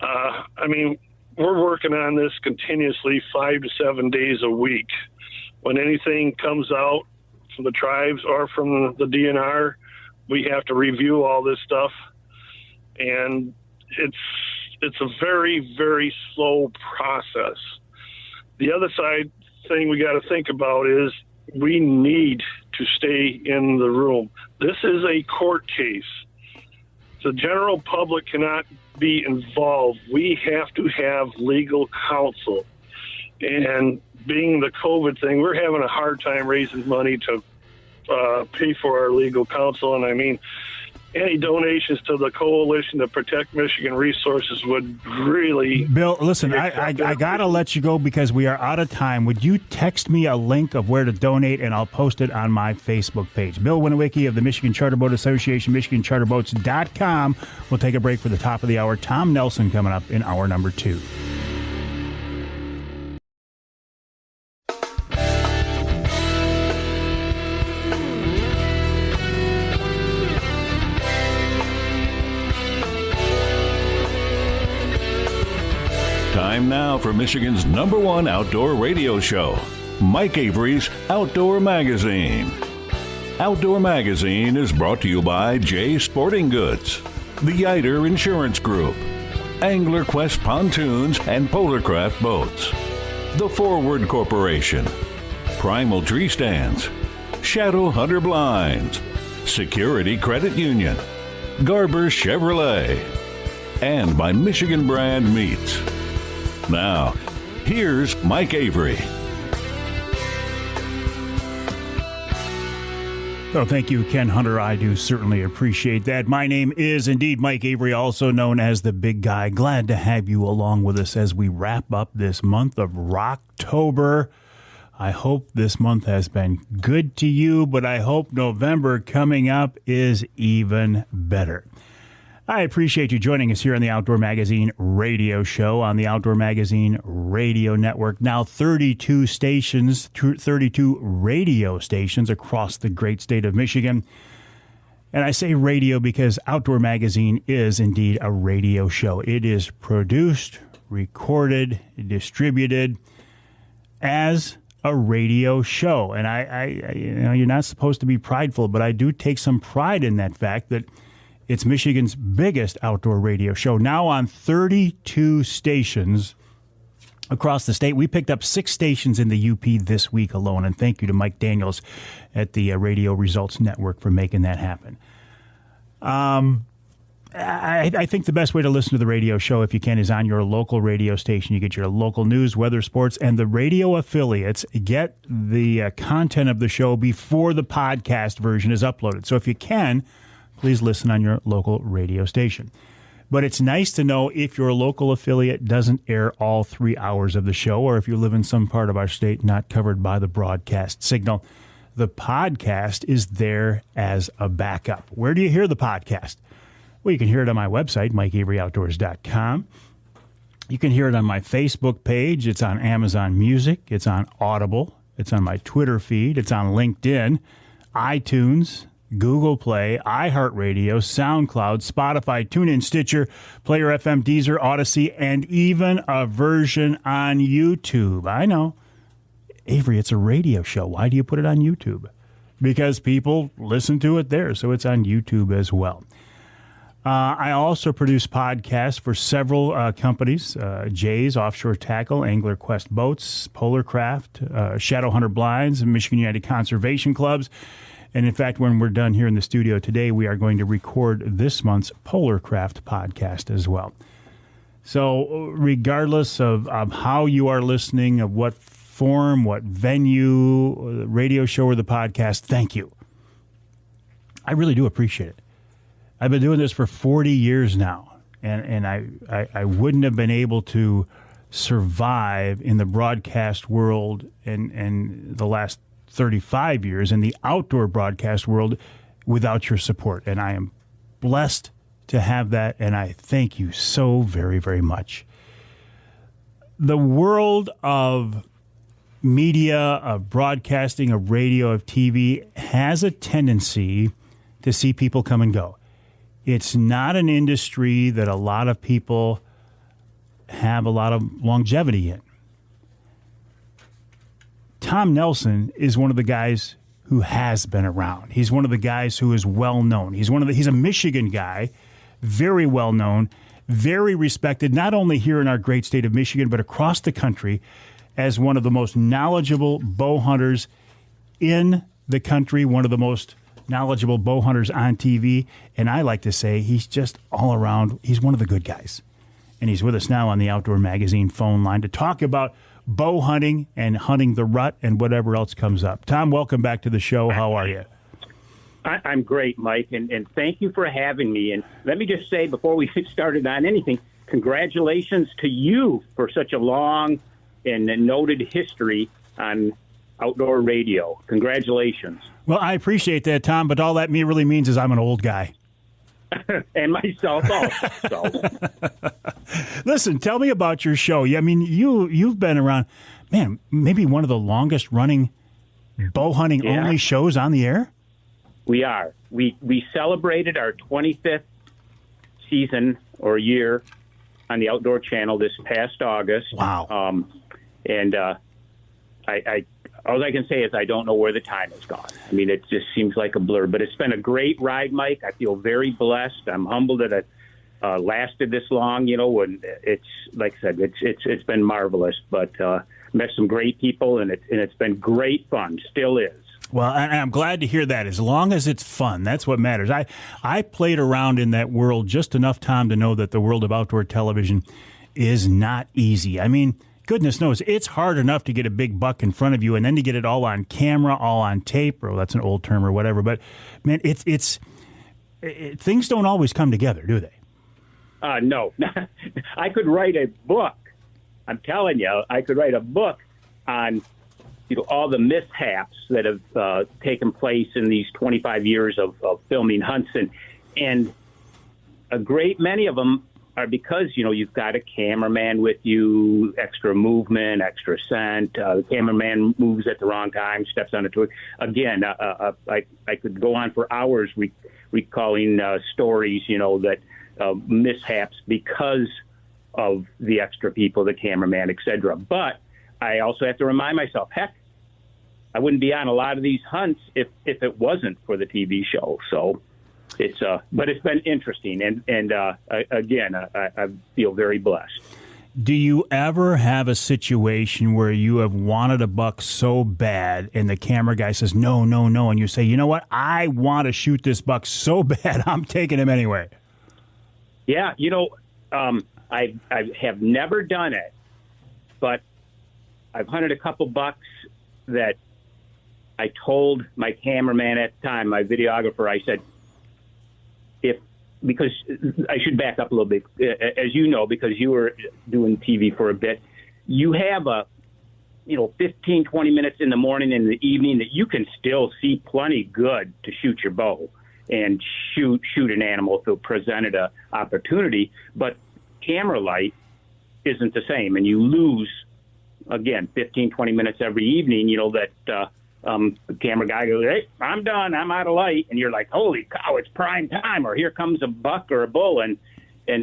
I mean, we're working on this continuously 5 to 7 days a week. When anything comes out from the tribes or from the DNR, we have to review all this stuff. And it's a very, very slow process. The other side thing we got to think about is we need to stay in the room. This is a court case. The general public cannot be involved. We have to have legal counsel. And being the COVID thing, we're having a hard time raising money to pay for our legal counsel. And I mean, any donations to the Coalition to Protect Michigan Resources would really... Bill, listen, I got to let you go because we are out of time. Would you text me a link of where to donate, and I'll post it on my Facebook page. Bill Winowiecki of the Michigan Charter Boat Association, MichiganCharterBoats.com. We'll take a break for the top of the hour. Tom Nelson coming up in hour number 2. Time now for Michigan's #1 outdoor radio show, Mike Avery's Outdoor Magazine. Outdoor Magazine is brought to you by Jay Sporting Goods, the Yiter Insurance Group, Angler Quest Pontoons and Polarcraft Boats, The Forward Corporation, Primal Tree Stands, Shadow Hunter Blinds, Security Credit Union, Garber Chevrolet, and by Michigan Brand Meats. Now, here's Mike Avery. Oh, thank you, Ken Hunter. I do certainly appreciate that. My name is indeed Mike Avery, also known as the Big Guy. Glad to have you along with us as we wrap up this month of Rocktober. I hope this month has been good to you, but I hope November coming up is even better. I appreciate you joining us here on the Outdoor Magazine radio show on the Outdoor Magazine radio network. Now 32 stations, 32 radio stations across the great state of Michigan. And I say radio because Outdoor Magazine is indeed a radio show. It is produced, recorded, distributed as a radio show. And I you're not supposed to be prideful, but I do take some pride in that fact that it's Michigan's biggest outdoor radio show. Now on 32 stations across the state. We picked up 6 stations in the UP this week alone. And thank you to Mike Daniels at the Radio Results Network for making that happen. I think the best way to listen to the radio show, if you can, is on your local radio station. You get your local news, weather, sports, and the radio affiliates get the content of the show before the podcast version is uploaded. So if you can, please listen on your local radio station. But it's nice to know if your local affiliate doesn't air all 3 hours of the show, or if you live in some part of our state not covered by the broadcast signal. The podcast is there as a backup. Where do you hear the podcast? Well, you can hear it on my website, MikeAveryOutdoors.com. You can hear it on my Facebook page. It's on Amazon Music. It's on Audible. It's on my Twitter feed. It's on LinkedIn, iTunes, Google Play, iHeartRadio, SoundCloud, Spotify, TuneIn, Stitcher, Player FM, Deezer, Odyssey, and even a version on YouTube. I know. Avery, it's a radio show. Why do you put it on YouTube? Because people listen to it there, so it's on YouTube as well. I also produce podcasts for several companies, Jay's Offshore Tackle, Angler Quest Boats, Polar Craft, Shadow Hunter Blinds, Michigan United Conservation Clubs. And in fact, when we're done here in the studio today, we are going to record this month's Polar Craft podcast as well. So regardless of how you are listening, of what form, what venue, the radio show or the podcast, thank you. I really do appreciate it. I've been doing this for 40 years now, and I wouldn't have been able to survive in the broadcast world and the last 35 years in the outdoor broadcast world without your support. And I am blessed to have that, and I thank you so very, very much. The world of media, of broadcasting, of radio, of TV has a tendency to see people come and go. It's not an industry that a lot of people have a lot of longevity in. Tom Nelson is one of the guys who has been around. He's one of the guys who is well known. He's a Michigan guy, very well known, very respected, not only here in our great state of Michigan, but across the country as one of the most knowledgeable bow hunters in the country, one of the most knowledgeable bow hunters on TV, and I like to say he's just all around. He's one of the good guys, and he's with us now on the Outdoor Magazine phone line to talk about bow hunting and hunting the rut and whatever else comes up. Tom, welcome back to the show. How are you? I'm great, Mike, and thank you for having me. And let me just say before we get started on anything, congratulations to you for such a long and noted history on outdoor radio. Congratulations. Well, I appreciate that, Tom, but all that really means is I'm an old guy. And myself also. Listen, tell me about your show. I mean, you've been around, man, maybe one of the longest running bow hunting only shows on the air? We are. We celebrated our 25th season or year on the Outdoor Channel this past August. Wow. And I all I can say is I don't know where the time has gone. I mean, it just seems like a blur. But it's been a great ride, Mike. I feel very blessed. I'm humbled that it lasted this long. You know, and it's like I said, it's been marvelous. But met some great people, and it's been great fun. Still is. Well, and I'm glad to hear that. As long as it's fun, that's what matters. I played around in that world just enough time to know that the world of outdoor television is not easy. I mean, goodness knows, it's hard enough to get a big buck in front of you and then to get it all on camera, all on tape, or that's an old term or whatever. But, man, things don't always come together, do they? No. I could write a book. I'm telling you, I could write a book on all the mishaps that have taken place in these 25 years of filming hunts. And a great many of them are because, you've got a cameraman with you, extra movement, extra scent. The cameraman moves at the wrong time, steps on a twig. Again, I could go on for hours recalling stories, that mishaps because of the extra people, the cameraman, etc. But I also have to remind myself, heck, I wouldn't be on a lot of these hunts if it wasn't for the TV show. So but it's been interesting. And again, I feel very blessed. Do you ever have a situation where you have wanted a buck so bad and the camera guy says, no, and you say, you know what, I want to shoot this buck so bad, I'm taking him anyway? Yeah, I have never done it, but I've hunted a couple bucks that I told my cameraman at the time, my videographer, I said, because I should back up a little bit, as you know, because you were doing TV for a bit, you have 15, 20 minutes in the morning and in the evening that you can still see plenty good to shoot your bow and shoot an animal if it presented a opportunity. But camera light isn't the same, and you lose, again, 15, 20 minutes every evening, that the camera guy goes, hey, I'm done, I'm out of light. And you're like, holy cow, it's prime time, or here comes a buck or a bull. And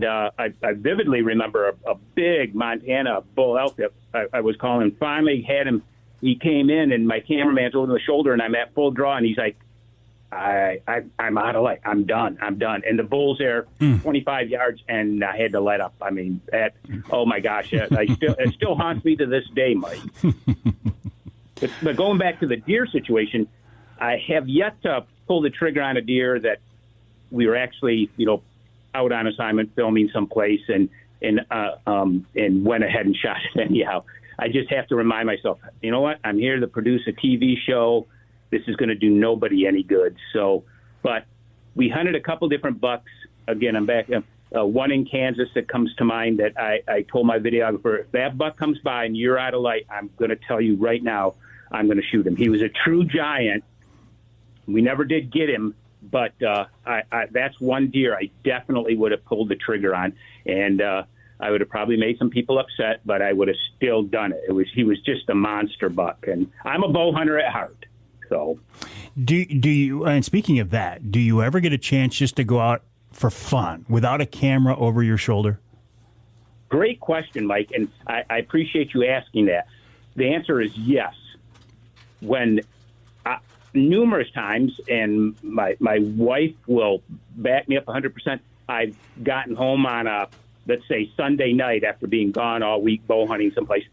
I vividly remember a big Montana bull elk that I was calling, finally had him. He came in, and my cameraman's over the shoulder, and I'm at full draw, and he's like, I'm out of light. I'm done. And the bull's there 25 yards, and I had to let up. I mean, oh, my gosh, it still haunts me to this day, Mike. But going back to the deer situation, I have yet to pull the trigger on a deer that we were actually, out on assignment filming someplace and went ahead and shot it anyhow. I just have to remind myself, you know what? I'm here to produce a TV show. This is going to do nobody any good. So, but we hunted a couple different bucks. Again, I'm back. One in Kansas that comes to mind that I told my videographer, if that buck comes by and you're out of light, I'm going to tell you right now, I'm going to shoot him. He was a true giant. We never did get him, but that's one deer I definitely would have pulled the trigger on, and I would have probably made some people upset, but I would have still done it. He was just a monster buck, and I'm a bow hunter at heart. So, do you? And speaking of that, do you ever get a chance just to go out for fun without a camera over your shoulder? Great question, Mike, and I appreciate you asking that. The answer is yes. When numerous times, and my wife will back me up 100%, I've gotten home on let's say Sunday night after being gone all week bow hunting someplace.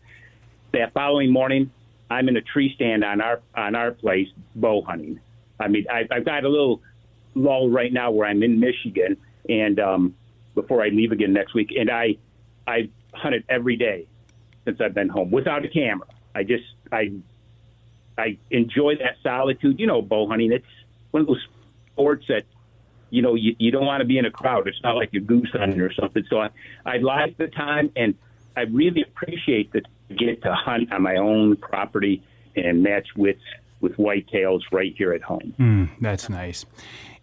That following morning, I'm in a tree stand on our place bow hunting. I mean, I've got a little lull right now where I'm in Michigan, and before I leave again next week, and I hunted every day since I've been home without a camera. I enjoy that solitude. Bow hunting, it's one of those sports that, you don't want to be in a crowd. It's not like you're goose hunting or something. So I like the time, and I really appreciate that I get to hunt on my own property and match with whitetails right here at home. That's nice.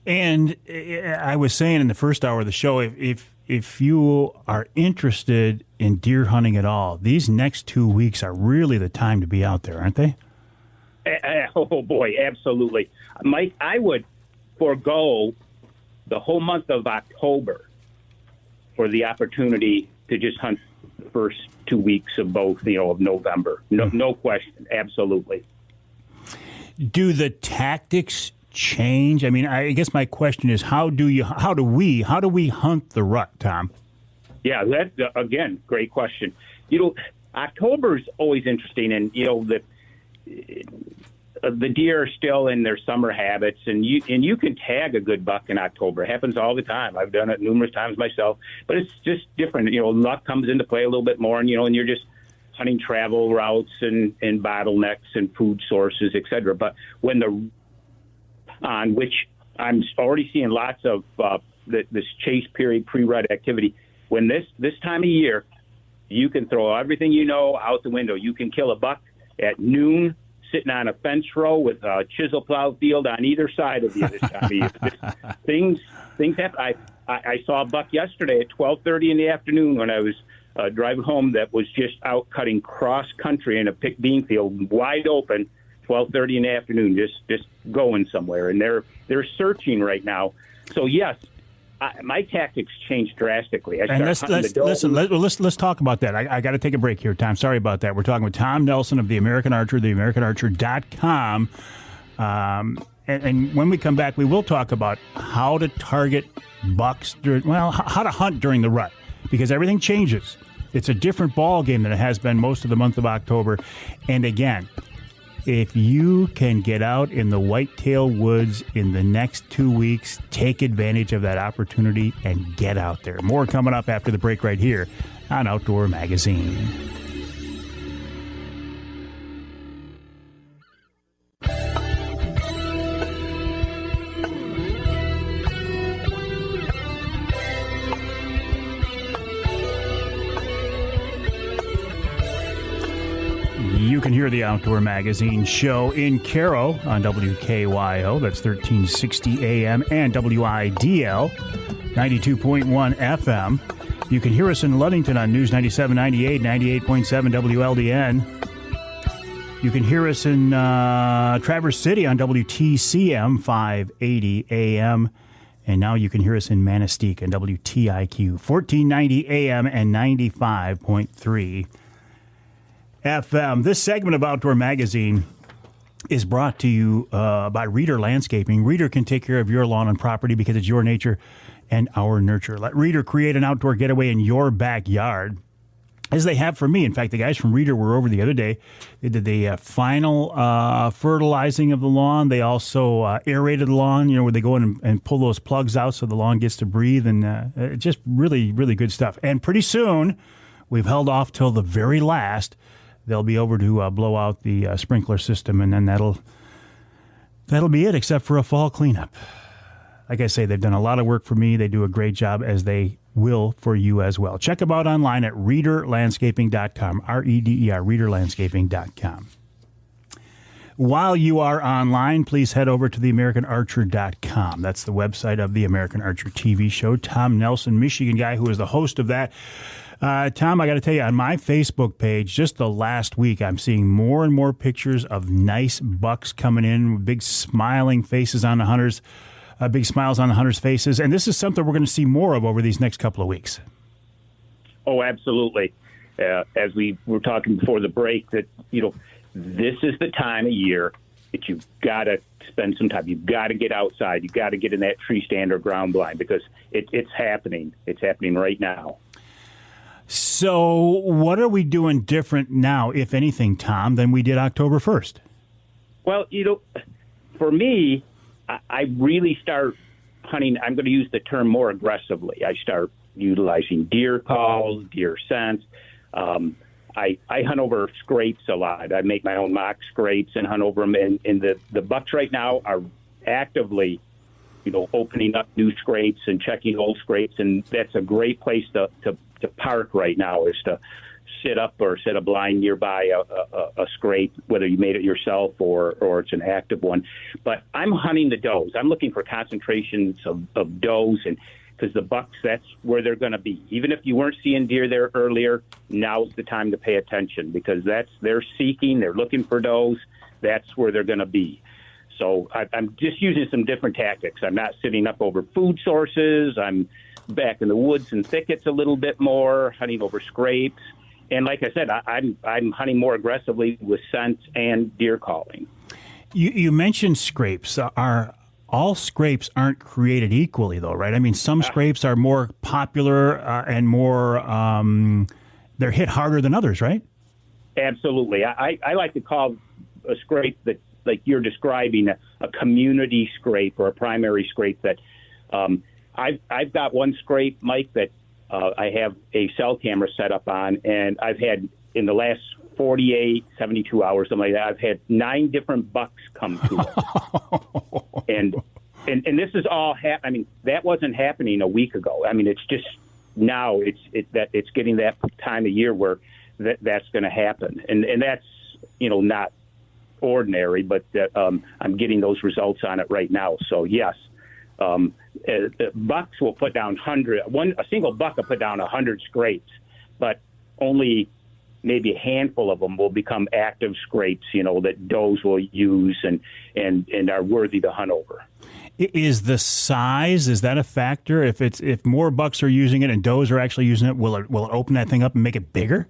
And I was saying in the first hour of the show, if you are interested in deer hunting at all, these next 2 weeks are really the time to be out there, aren't they? Oh, boy, absolutely. Mike, I would forego the whole month of October for the opportunity to just hunt the first 2 weeks of both, of November. No question, absolutely. Do the tactics change? I mean, I guess my question is, how do we hunt the rut, Tom? Yeah, that's, again, great question. October is always interesting, and, the deer are still in their summer habits, and you can tag a good buck in October. It happens all the time. I've done it numerous times myself, but it's just different. Luck comes into play a little bit more, and and you're just hunting travel routes and bottlenecks and food sources, etc. But when on which I'm already seeing lots of this chase period pre-rut activity, when this time of year, you can throw everything out the window. You can kill a buck at noon, sitting on a fence row with a chisel plow field on either side of you this time of year. Things happen. I saw a buck yesterday at 12:30 in the afternoon when I was driving home that was just out cutting cross country in a picked bean field, wide open, 12:30 in the afternoon, just going somewhere. And they're searching right now. So yes, my tactics changed drastically. Let's talk about that. I got to take a break here, Tom. Sorry about that. We're talking with Tom Nelson of the American Archer, theamericanarcher.com. And when we come back, we will talk about how to target bucks, how to hunt during the rut, because everything changes. It's a different ball game than it has been most of the month of October. And again, if you can get out in the whitetail woods in the next 2 weeks, take advantage of that opportunity and get out there. More coming up after the break right here on Outdoor Magazine. You can hear the Outdoor Magazine show in Caro on WKYO. That's 1360 AM and WIDL 92.1 FM. You can hear us in Ludington on News 97, 98, 98.7 WLDN. You can hear us in Traverse City on WTCM 580 AM. And now you can hear us in Manistee on WTIQ 1490 AM and 95.3 FM. This segment of Outdoor Magazine is brought to you by Reader Landscaping. Reader can take care of your lawn and property because it's your nature and our nurture. Let Reader create an outdoor getaway in your backyard, as they have for me. In fact, the guys from Reader were over the other day. They did the final fertilizing of the lawn. They also aerated the lawn, where they go in and pull those plugs out so the lawn gets to breathe. And just really, really good stuff. And pretty soon, we've held off till the very last. They'll be over to blow out the sprinkler system, and then that'll be it, except for a fall cleanup. Like I say, they've done a lot of work for me. They do a great job, as they will for you as well. Check them out online at readerlandscaping.com, REDER, readerlandscaping.com. While you are online, please head over to theamericanarcher.com. That's the website of the American Archer TV show. Tom Nelson, Michigan guy, who is the host of that. Tom, I got to tell you, on my Facebook page, just the last week, I'm seeing more and more pictures of nice bucks coming in with big smiling faces on the hunters, big smiles on the hunters' faces. And this is something we're going to see more of over these next couple of weeks. Oh, absolutely. As we were talking before the break, that, this is the time of year that you've got to spend some time. You've got to get outside. You've got to get in that tree stand or ground blind, because it's happening. It's happening right now. So what are we doing different now, if anything, Tom, than we did October 1st? Well, for me, I really start hunting. I'm going to use the term more aggressively. I start utilizing deer calls, deer scents. I hunt over scrapes a lot. I make my own mock scrapes and hunt over them. And the bucks right now are actively, opening up new scrapes and checking old scrapes. And that's a great place to park right now, is to sit up or set a blind nearby a scrape, whether you made it yourself or it's an active one. But I'm hunting the does. I'm looking for concentrations of does, and because the bucks, that's where they're going to be. Even if you weren't seeing deer there earlier, now's the time to pay attention, because they're seeking, they're looking for does. That's where they're going to be. So I'm just using some different tactics. I'm not sitting up over food sources. I'm back in the woods and thickets a little bit more, hunting over scrapes. And like I said, I'm hunting more aggressively with scents and deer calling. You mentioned scrapes. All scrapes aren't created equally, though, right? I mean, some scrapes are more popular and more, they're hit harder than others, right? Absolutely. I like to call a scrape that, like you're describing, a community scrape or a primary scrape that I've got one scrape, Mike, that I have a cell camera set up on, and I've had, in the last 48, 72 hours, something like that, I've had 9 different bucks come to it. and this is all I mean, that wasn't happening a week ago. I mean, it's just now it's getting that time of year where that's going to happen. And that's, not ordinary, but I'm getting those results on it right now. So yes, bucks will put down a single buck will put down 100 scrapes, but only maybe a handful of them will become active scrapes, that does will use and are worthy to hunt over. Is the size, is that a factor? If more bucks are using it and does are actually using it, will it open that thing up and make it bigger?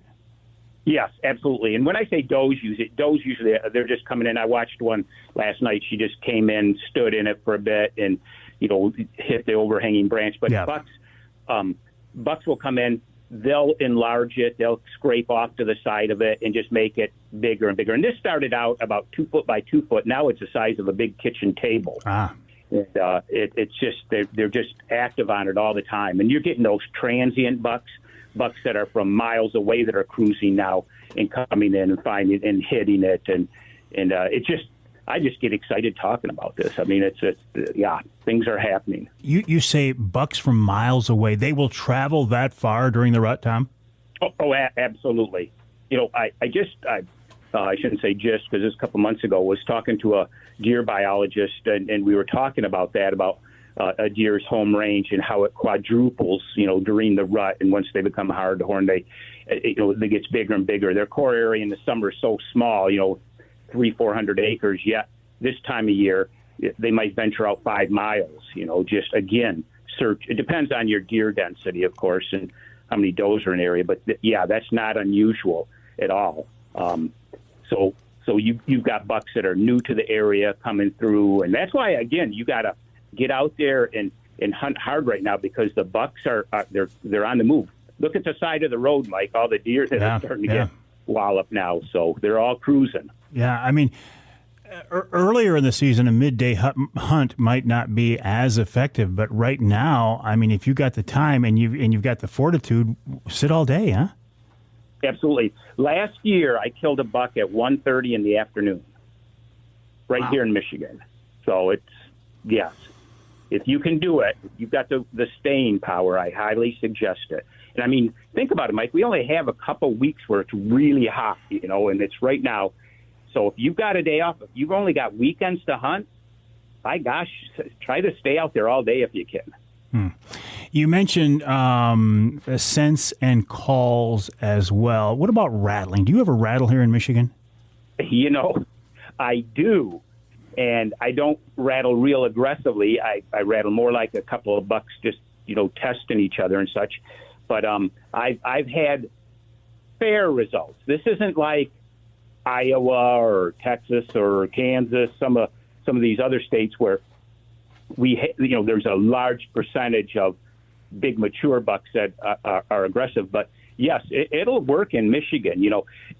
Yes, absolutely. And when I say does use it, does usually they're just coming in. I watched one last night. She just came in, stood in it for a bit, and hit the overhanging branch. But yeah. Bucks will come in. They'll enlarge it. They'll scrape off to the side of it and just make it bigger and bigger. And this started out about 2 foot by 2 foot. Now it's the size of a big kitchen table. Ah. And, it's just they're just active on it all the time. And you're getting those transient bucks that are from miles away that are cruising now and coming in and finding and hitting it. And it just, I just get excited talking about this. I mean, it's things are happening. You say bucks from miles away. They will travel that far during the rut, Tom? Oh, absolutely. I shouldn't say just, because this a couple months ago was talking to a deer biologist, and we were talking about that, about a deer's home range and how it quadruples, during the rut. And once they become hard to horn, it gets bigger and bigger. Their core area in the summer is so small, 300-400 acres. Yet this time of year, they might venture out 5 miles, just again, search. It depends on your deer density, of course, and how many does are in the area. But that's not unusual at all. So you've got bucks that are new to the area coming through. And that's why, again, you got to get out there and hunt hard right now, because the bucks they're on the move. Look at the side of the road, Mike. All the deer that are starting to get walloped now. So they're all cruising. Yeah, I mean, earlier in the season, a midday hunt might not be as effective, but right now, I mean, if you got the time and you've got the fortitude, sit all day, huh? Absolutely. Last year, I killed a buck at 1:30 in the afternoon, right here in Michigan. So yes. If you can do it, you've got the staying power, I highly suggest it. And I mean, think about it, Mike. We only have a couple weeks where it's really hot, and it's right now. So if you've got a day off, if you've only got weekends to hunt, by gosh, try to stay out there all day if you can. You mentioned scents and calls as well. What about rattling? Do you ever rattle here in Michigan? I do. And I don't rattle real aggressively. I rattle more like a couple of bucks just, testing each other and such. But I've had fair results. This isn't like Iowa or Texas or Kansas, some of these other states where there's a large percentage of big mature bucks that are aggressive. But yes, it'll work in Michigan,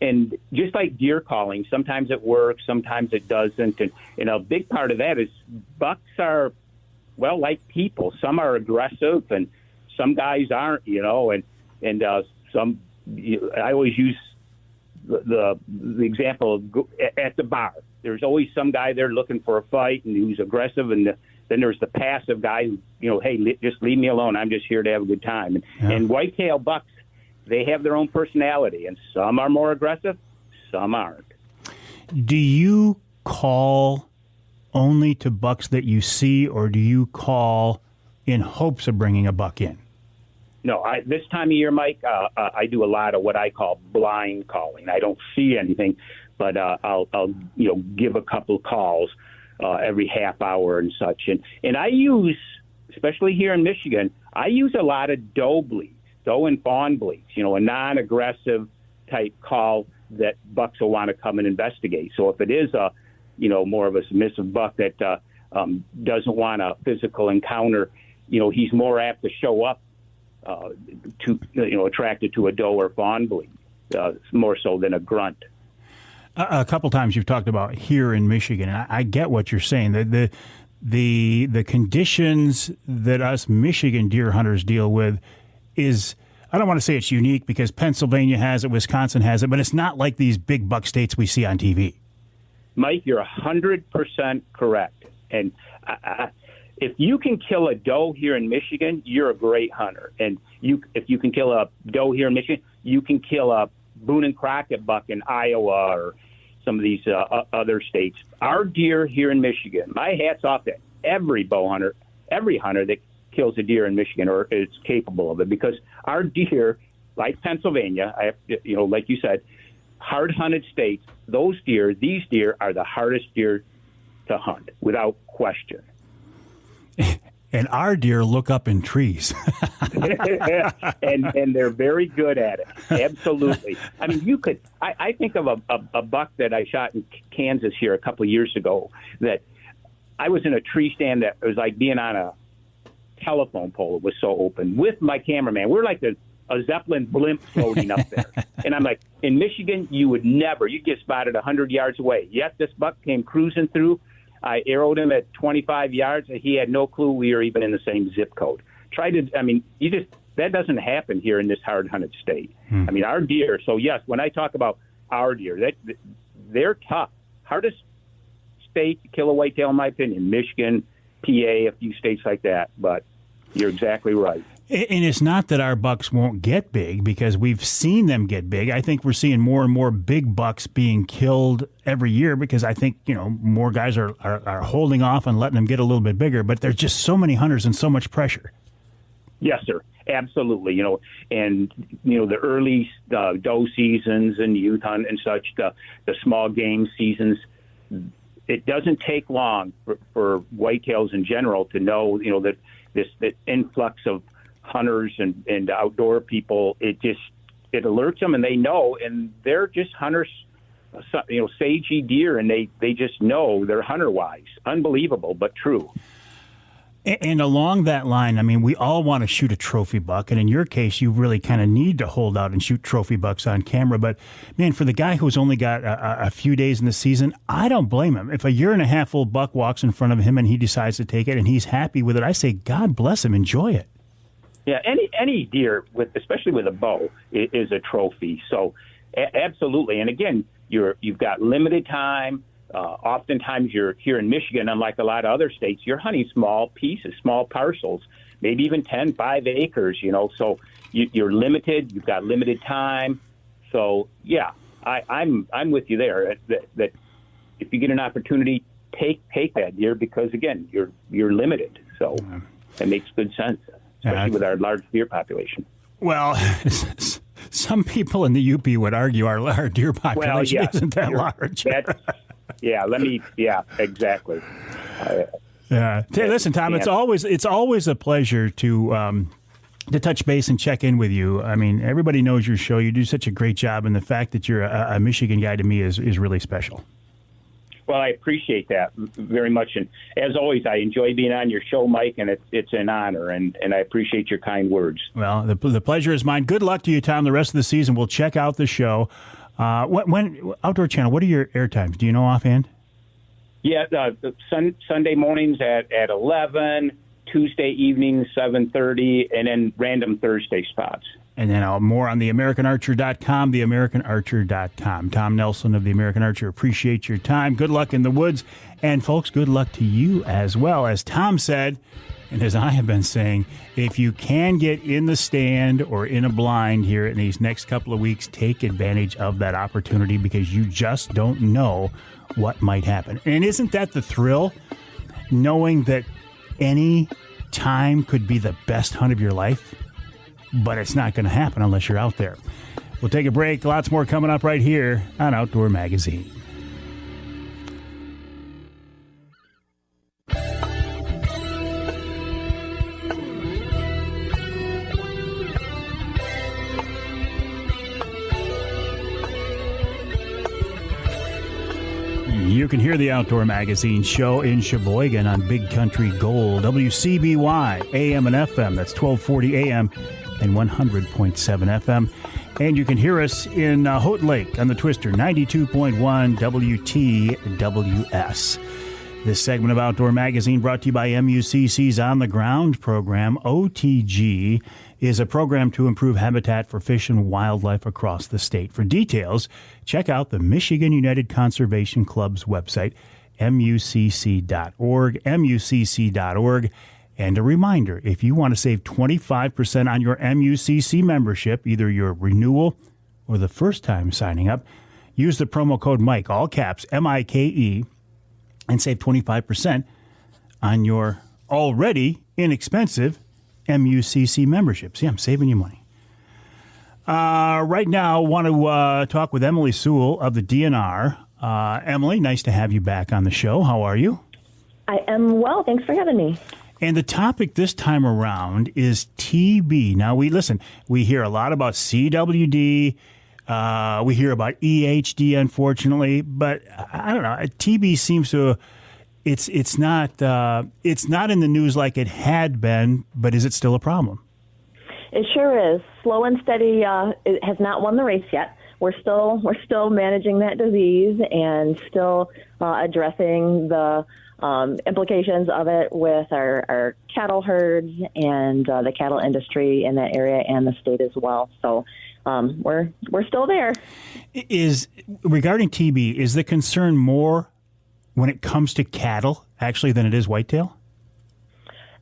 and just like deer calling, sometimes it works, sometimes it doesn't. And a big part of that is bucks are, like people. Some are aggressive and some guys aren't, and some, I always use the example of at the bar. There's always some guy there looking for a fight and who's aggressive, and then there's the passive guy who, hey, just leave me alone. I'm just here to have a good time. And whitetail bucks, they have their own personality, and some are more aggressive, some aren't. Do you call only to bucks that you see, or do you call in hopes of bringing a buck in? No, this time of year, Mike, I do a lot of what I call blind calling. I don't see anything, but I'll give a couple calls every half hour and such. And I use, especially here in Michigan, I use a lot of doe bleeds, doe and fawn bleeds, a non-aggressive type call that bucks will want to come and investigate. So if it is a, more of a submissive buck that doesn't want a physical encounter, he's more apt to show up attracted to a doe or fawn bleed, more so than a grunt. A couple times you've talked about here in Michigan, and I get what you're saying. The conditions that us Michigan deer hunters deal with is, I don't want to say it's unique because Pennsylvania has it, Wisconsin has it, but it's not like these big buck states we see on TV. Mike, you're 100% correct. And if you can kill a doe here in Michigan, you're a great hunter. And if you can kill a doe here in Michigan, you can kill a Boone and Crockett buck in Iowa or some of these other states. Our deer here in Michigan, my hat's off to every bow hunter, every hunter that kills a deer in Michigan or is capable of it, because our deer, like Pennsylvania, like you said, hard-hunted states, these deer are the hardest deer to hunt, without question. And our deer look up in trees. and they're very good at it. Absolutely. I mean, I think of a buck that I shot in Kansas here a couple of years ago, that I was in a tree stand that was like being on a telephone pole. It was so open with my cameraman. We're like a Zeppelin blimp floating up there. And I'm like, in Michigan, you'd get spotted 100 yards away. Yet this buck came cruising through. I arrowed him at 25 yards, and he had no clue we were even in the same zip code. That doesn't happen here in this hard-hunted state. I mean, our deer, so yes, when I talk about our deer, they're tough. Hardest state to kill a whitetail, in my opinion, Michigan, PA, a few states like that, but you're exactly right. And it's not that our bucks won't get big, because we've seen them get big. I think we're seeing more and more big bucks being killed every year, because I think, more guys are holding off and letting them get a little bit bigger. But there's just so many hunters and so much pressure. Yes, sir. Absolutely. The early doe seasons and youth hunt and such, the small game seasons, it doesn't take long for whitetails in general to know, that this influx of hunters and outdoor people, it alerts them, and they know, and they're just hunters, sagey deer, and they just know they're hunter-wise. Unbelievable, but true. And along that line, I mean, we all want to shoot a trophy buck, and in your case, you really kind of need to hold out and shoot trophy bucks on camera. But, man, for the guy who's only got a few days in the season, I don't blame him. If a year-and-a-half-old buck walks in front of him and he decides to take it and he's happy with it, I say, God bless him, enjoy it. Yeah, any deer, especially with a bow, is a trophy. So, absolutely. And again, you've got limited time. Oftentimes, you're here in Michigan, unlike a lot of other states, you're hunting small pieces, small parcels, maybe even 5 acres. So you're limited. You've got limited time. So yeah, I'm with you there. That if you get an opportunity, take that deer, because again, you're limited. So it makes good sense, especially with our large deer population. Well, some people in the UP would argue our deer population isn't that large. Exactly. Hey, listen, Tom, it's always a pleasure to touch base and check in with you. I mean, everybody knows your show. You do such a great job, and the fact that you're a Michigan guy to me is really special. Well, I appreciate that very much, and as always, I enjoy being on your show, Mike, and it's an honor, and I appreciate your kind words. Well, the pleasure is mine. Good luck to you, Tom, the rest of the season. We'll check out the show. When Outdoor Channel, what are your air times? Do you know offhand? Yeah, Sunday mornings at 11, Tuesday evenings 7:30, and then random Thursday spots. And then more on theamericanarcher.com, theamericanarcher.com. Tom Nelson of The American Archer, appreciate your time. Good luck in the woods. And, folks, good luck to you as well. As Tom said, and as I have been saying, if you can get in the stand or in a blind here in these next couple of weeks, take advantage of that opportunity, because you just don't know what might happen. And isn't that the thrill, knowing that any time could be the best hunt of your life? But it's not going to happen unless you're out there. We'll take a break. Lots more coming up right here on Outdoor Magazine. You can hear the Outdoor Magazine show in Sheboygan on Big Country Gold, WCBY, AM and FM. That's 1240 AM and 100.7 FM. And you can hear us in Houghton Lake on the Twister, 92.1 WTWS. This segment of Outdoor Magazine brought to you by MUCC's On the Ground program. OTG is a program to improve habitat for fish and wildlife across the state. For details, check out the Michigan United Conservation Club's website, mucc.org, mucc.org. And a reminder, if you want to save 25% on your MUCC membership, either your renewal or the first time signing up, use the promo code Mike, all caps, MIKE, and save 25% on your already inexpensive MUCC memberships. Yeah, I'm saving you money. Right now, I want to talk with Emily Sewell of the DNR. Emily, nice to have you back on the show. How are you? I am well. Thanks for having me. And the topic this time around is TB. Now, we hear a lot about CWD. We hear about EHD, unfortunately, but I don't know. TB seems to it's not in the news like it had been, but is it still a problem? It sure is. Slow and steady. It has not won the race yet. We're still managing that disease and still addressing the implications of it with our cattle herds and the cattle industry in that area and the state as well. So we're still there. Regarding TB, is the concern more when it comes to cattle actually than it is whitetail?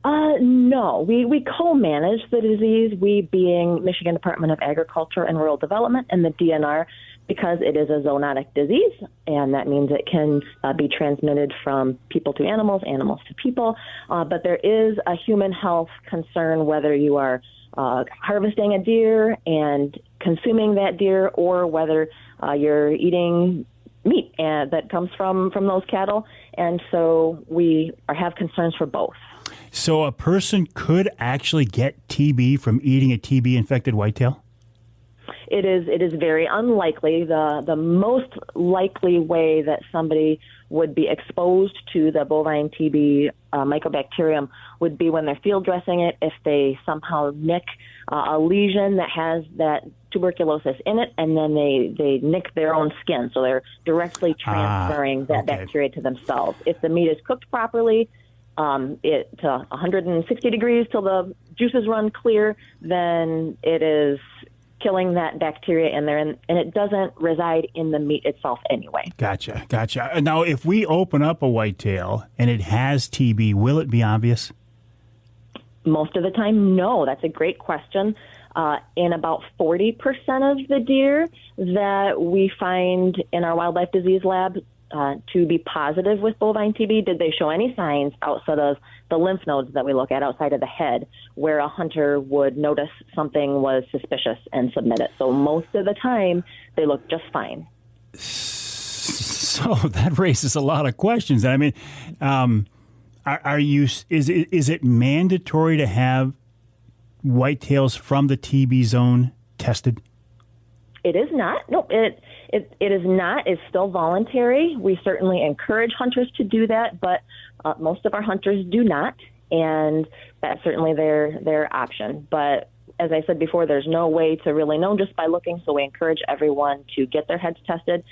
No, we co-manage the disease, we being Michigan Department of Agriculture and Rural Development and the DNR, because it is a zoonotic disease, and that means it can be transmitted from people to animals, animals to people. But there is a human health concern whether you are harvesting a deer and consuming that deer, or whether you're eating meat that comes from those cattle. And so we have concerns for both. So a person could actually get TB from eating a TB-infected whitetail? It is very unlikely. The most likely way that somebody would be exposed to the bovine TB mycobacterium would be when they're field dressing it, if they somehow nick a lesion that has that tuberculosis in it, and then they nick their own skin. So they're directly transferring that bacteria to themselves. If the meat is cooked properly, it to 160 degrees till the juices run clear, then it is killing that bacteria in there, and it doesn't reside in the meat itself anyway. Gotcha. Now, if we open up a whitetail and it has TB, will it be obvious? Most of the time, no. That's a great question. In about 40% of the deer that we find in our wildlife disease lab to be positive with bovine TB, did they show any signs outside of the lymph nodes that we look at outside of the head, where a hunter would notice something was suspicious and submit it? So most of the time, they look just fine. So that raises a lot of questions. I mean, is it mandatory to have whitetails from the TB zone tested? It is not. No, it is not. It's still voluntary. We certainly encourage hunters to do that, but most of our hunters do not, and that's certainly their option. But as I said before, there's no way to really know just by looking, so we encourage everyone to get their heads tested,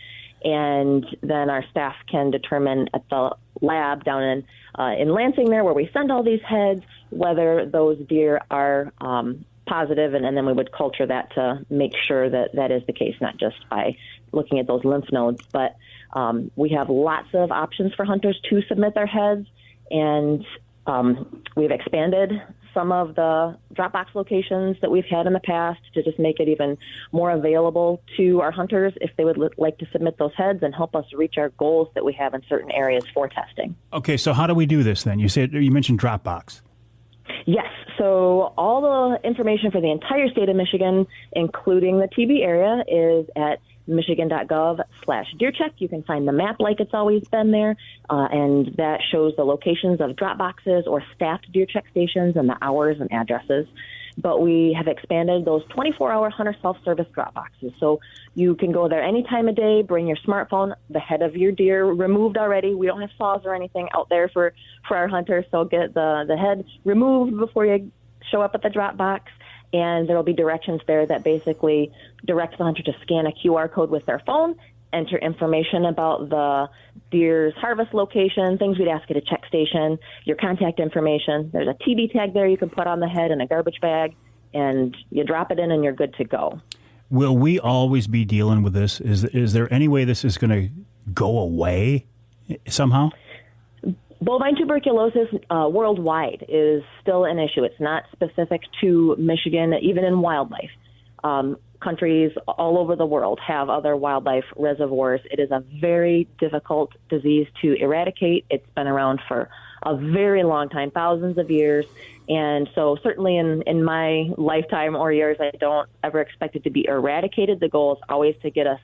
and then our staff can determine at the lab down in Lansing there, where we send all these heads, whether those deer are positive, and then we would culture that to make sure that that is the case, not just by looking at those lymph nodes. But we have lots of options for hunters to submit their heads, and we've expanded some of the drop box locations that we've had in the past to just make it even more available to our hunters if they would like to submit those heads and help us reach our goals that we have in certain areas for testing. Okay, so how do we do this then? You mentioned drop box. Yes. So all the information for the entire state of Michigan, including the TB area, is at michigan.gov/deercheck. You can find the map like it's always been there, and that shows the locations of drop boxes or staffed deer check stations and the hours and addresses. But we have expanded those 24-hour hunter self-service drop boxes. So you can go there any time of day, bring your smartphone, the head of your deer removed already. We don't have saws or anything out there for our hunters, so get the head removed before you show up at the drop box. And there will be directions there that basically direct the hunter to scan a QR code with their phone, enter information about the deer's harvest location, things we'd ask at a check station, your contact information. There's a TB tag there you can put on the head in a garbage bag, and you drop it in and you're good to go. Will we always be dealing with this? Is there any way this is going to go away somehow? Bovine tuberculosis worldwide is still an issue. It's not specific to Michigan, even in wildlife. Countries all over the world have other wildlife reservoirs. It is a very difficult disease to eradicate. It's been around for a very long time, thousands of years. And so certainly in my lifetime or yours, I don't ever expect it to be eradicated. The goal is always to get us,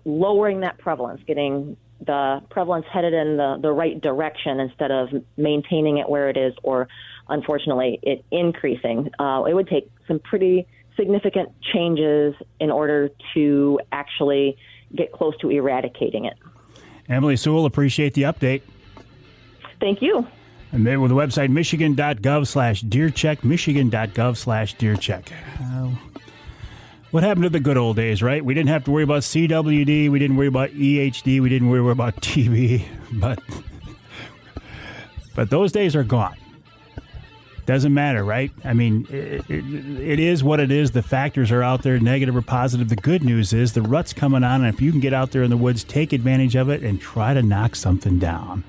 lowering that prevalence, getting the prevalence headed in the right direction instead of maintaining it where it is or, unfortunately, it increasing. It would take some pretty significant changes in order to actually get close to eradicating it. Emily Sewell, appreciate the update. Thank you. And then with the website michigan.gov/deercheck, michigan.gov/deercheck. What happened to the good old days, right? We didn't have to worry about CWD, we didn't worry about EHD, we didn't worry about TV, but those days are gone. Doesn't matter, right? I mean, it is what it is. The factors are out there, negative or positive. The good news is the rut's coming on, and if you can get out there in the woods, take advantage of it and try to knock something down.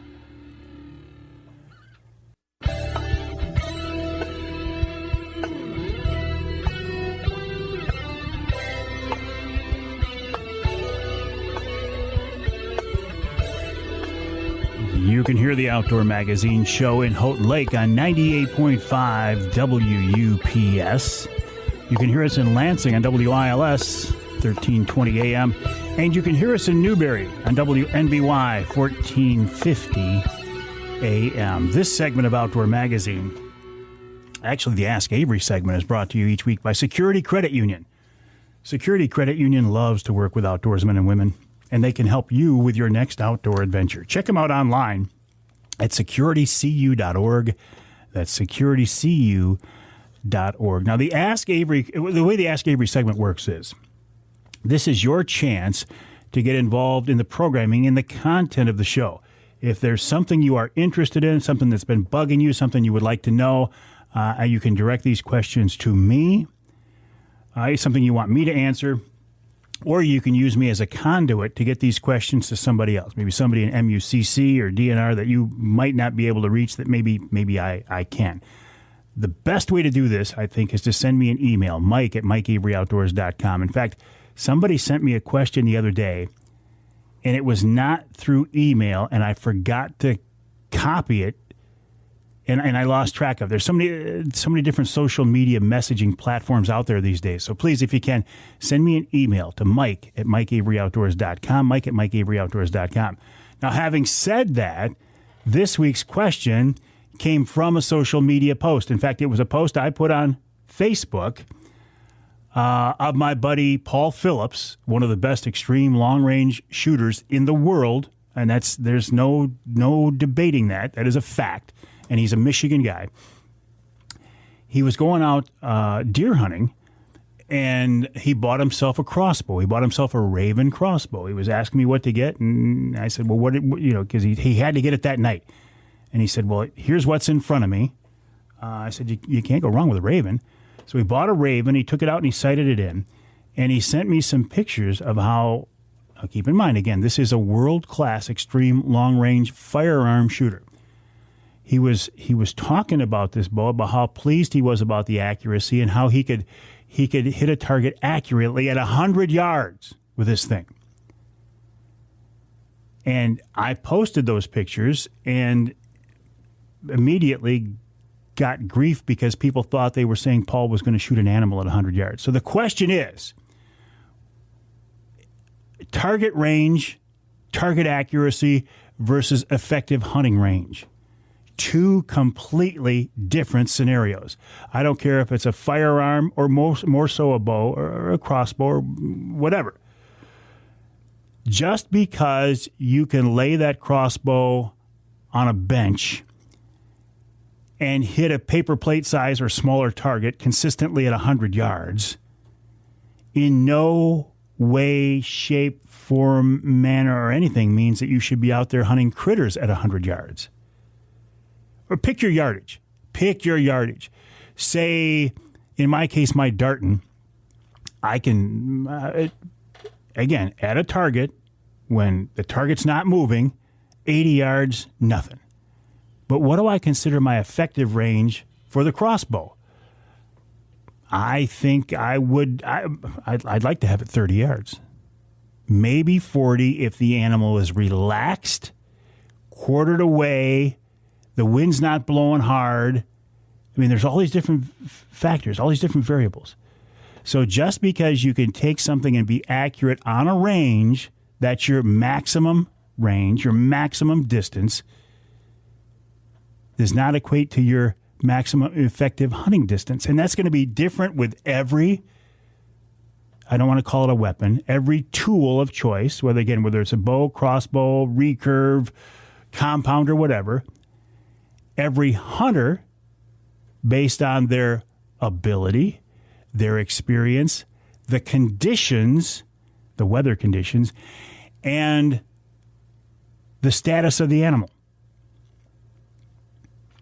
You can hear the Outdoor Magazine show in Houghton Lake on 98.5 WUPS. You can hear us in Lansing on WILS 1320 AM. And you can hear us in Newberry on WNBY 1450 AM. This segment of Outdoor Magazine, actually the Ask Avery segment, is brought to you each week by Security Credit Union. Security Credit Union loves to work with outdoorsmen and women, and they can help you with your next outdoor adventure. Check them out online at securitycu.org. That's securitycu.org. Now, the way the Ask Avery segment works is, this is your chance to get involved in the programming and the content of the show. If there's something you are interested in, something that's been bugging you, something you would like to know, you can direct these questions to me. Something you want me to answer. Or you can use me as a conduit to get these questions to somebody else, maybe somebody in MUCC or DNR that you might not be able to reach that maybe I can. The best way to do this, I think, is to send me an email, mike@mikeaveryoutdoors.com. In fact, somebody sent me a question the other day, and it was not through email, and I forgot to copy it, and I lost track of. There's so many different social media messaging platforms out there these days. So please, if you can, send me an email to mike@mikeaveryoutdoors.com, mike@mikeaveryoutdoors.com. Now, having said that, this week's question came from a social media post. In fact, it was a post I put on Facebook of my buddy Paul Phillips, one of the best extreme long-range shooters in the world, and there's no debating that. That is a fact. And he's a Michigan guy. He was going out deer hunting, and he bought himself a crossbow. He bought himself a Raven crossbow. He was asking me what to get, and I said, well, because he had to get it that night. And he said, well, here's what's in front of me. I said, you can't go wrong with a Raven. So he bought a Raven, he took it out, and he sighted it in. And he sent me some pictures of how, keep in mind, again, this is a world-class extreme long-range firearm shooter. He was talking about this bow, about how pleased he was about the accuracy and how he could hit a target accurately at 100 yards with this thing. And I posted those pictures and immediately got grief because people thought they were saying Paul was going to shoot an animal at 100 yards. So the question is, target range, target accuracy versus effective hunting range. Two completely different scenarios. I don't care if it's a firearm or more so a bow or a crossbow or whatever. Just because you can lay that crossbow on a bench and hit a paper plate size or smaller target consistently at 100 yards, in no way, shape, form, manner, or anything means that you should be out there hunting critters at 100 yards. Or pick your yardage. Pick your yardage. Say, in my case, my Darton, I can, again, at a target, when the target's not moving, 80 yards, nothing. But what do I consider my effective range for the crossbow? I think I'd like to have it 30 yards. Maybe 40 if the animal is relaxed, quartered away, the wind's not blowing hard. I mean, there's all these different factors, all these different variables. So just because you can take something and be accurate on a range, that's your maximum range, your maximum distance, does not equate to your maximum effective hunting distance. And that's going to be different with every, I don't want to call it a weapon, every tool of choice, whether it's a bow, crossbow, recurve, compound, or whatever. Every hunter, based on their ability, their experience, the conditions, the weather conditions, and the status of the animal.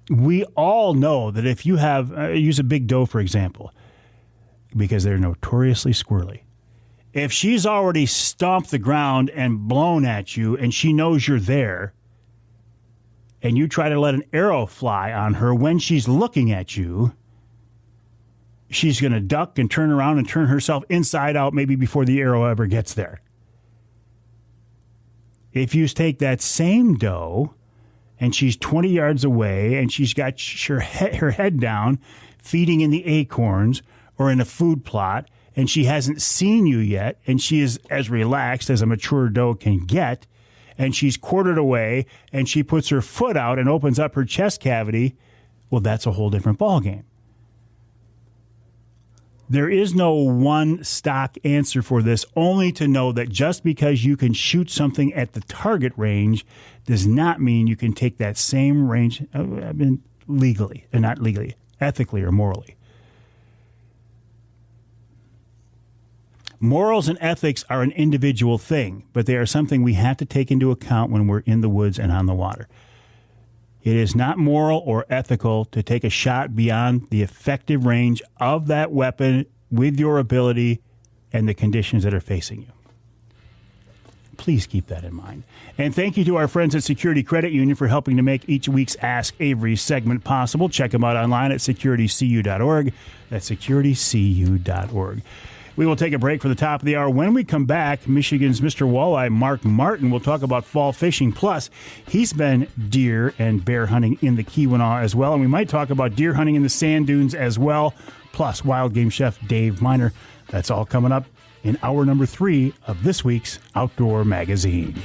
We all know that if you have, use a big doe, for example, because they're notoriously squirrely. If she's already stomped the ground and blown at you and she knows you're there, and you try to let an arrow fly on her when she's looking at you, she's going to duck and turn around and turn herself inside out maybe before the arrow ever gets there. If you take that same doe and she's 20 yards away and she's got her head down feeding in the acorns or in a food plot and she hasn't seen you yet and she is as relaxed as a mature doe can get, and she's quartered away, and she puts her foot out and opens up her chest cavity, well, that's a whole different ballgame. There is no one stock answer for this, only to know that just because you can shoot something at the target range does not mean you can take that same range, legally, and not legally, ethically or morally. Morals and ethics are an individual thing, but they are something we have to take into account when we're in the woods and on the water. It is not moral or ethical to take a shot beyond the effective range of that weapon with your ability and the conditions that are facing you. Please keep that in mind. And thank you to our friends at Security Credit Union for helping to make each week's Ask Avery segment possible. Check them out online at securitycu.org. That's securitycu.org. We will take a break for the top of the hour. When we come back, Michigan's Mr. Walleye, Mark Martin, will talk about fall fishing. Plus, he's been deer and bear hunting in the Keweenaw as well. And we might talk about deer hunting in the sand dunes as well. Plus, wild game chef Dave Minar. That's all coming up in hour number 3 of this week's Outdoor Magazine.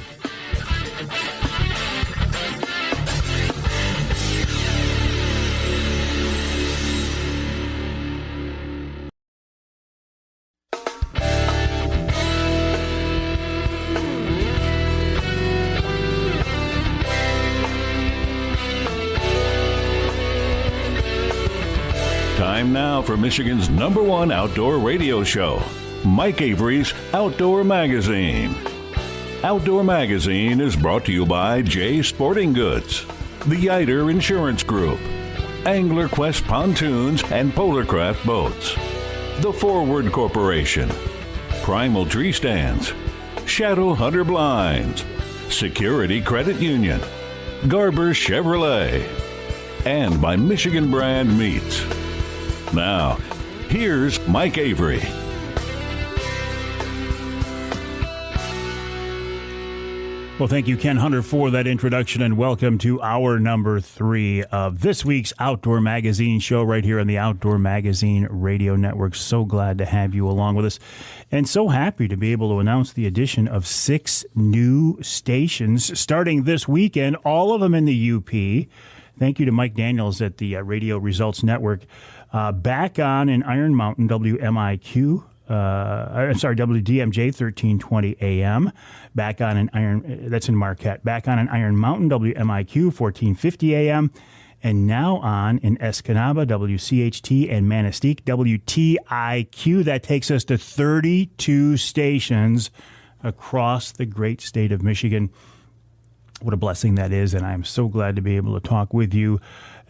Time now for Michigan's #1 outdoor radio show, Mike Avery's Outdoor Magazine. Outdoor Magazine is brought to you by Jay Sporting Goods, the Yiter Insurance Group, Angler Quest Pontoons and Polarcraft Boats, The Forward Corporation, Primal Tree Stands, Shadow Hunter Blinds, Security Credit Union, Garber Chevrolet, and by Michigan Brand Meats. Now, here's Mike Avery. Well, thank you, Ken Hunter, for that introduction, and welcome to hour number 3 of this week's Outdoor Magazine show right here on the Outdoor Magazine Radio Network. So glad to have you along with us, and so happy to be able to announce the addition of 6 new stations starting this weekend, all of them in the UP. Thank you to Mike Daniels at the Radio Results Network. Back on in Iron Mountain, WMIQ, WDMJ 1320 AM. Back on in that's in Marquette. Back on in Iron Mountain, WMIQ 1450 AM. And now on in Escanaba, WCHT, and Manistee, WTIQ. That takes us to 32 stations across the great state of Michigan. What a blessing that is, and I'm so glad to be able to talk with you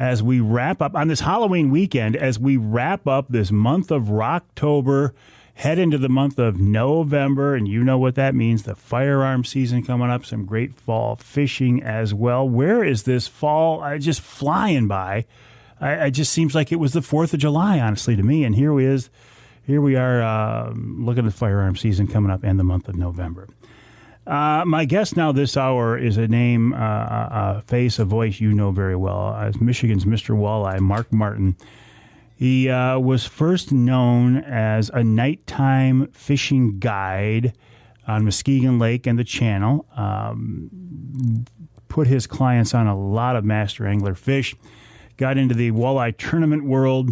as we wrap up on this Halloween weekend, as we wrap up this month of Rocktober, head into the month of November, and you know what that means, the firearm season coming up, some great fall fishing as well. Where is this fall just flying by? It just seems like it was the 4th of July, honestly, to me, and here we are looking at the firearm season coming up and the month of November. My guest now this hour is a name, a face, a voice you know very well. As Michigan's Mr. Walleye, Mark Martin. He was first known as a nighttime fishing guide on Muskegon Lake and the Channel. Put his clients on a lot of master angler fish. Got into the walleye tournament world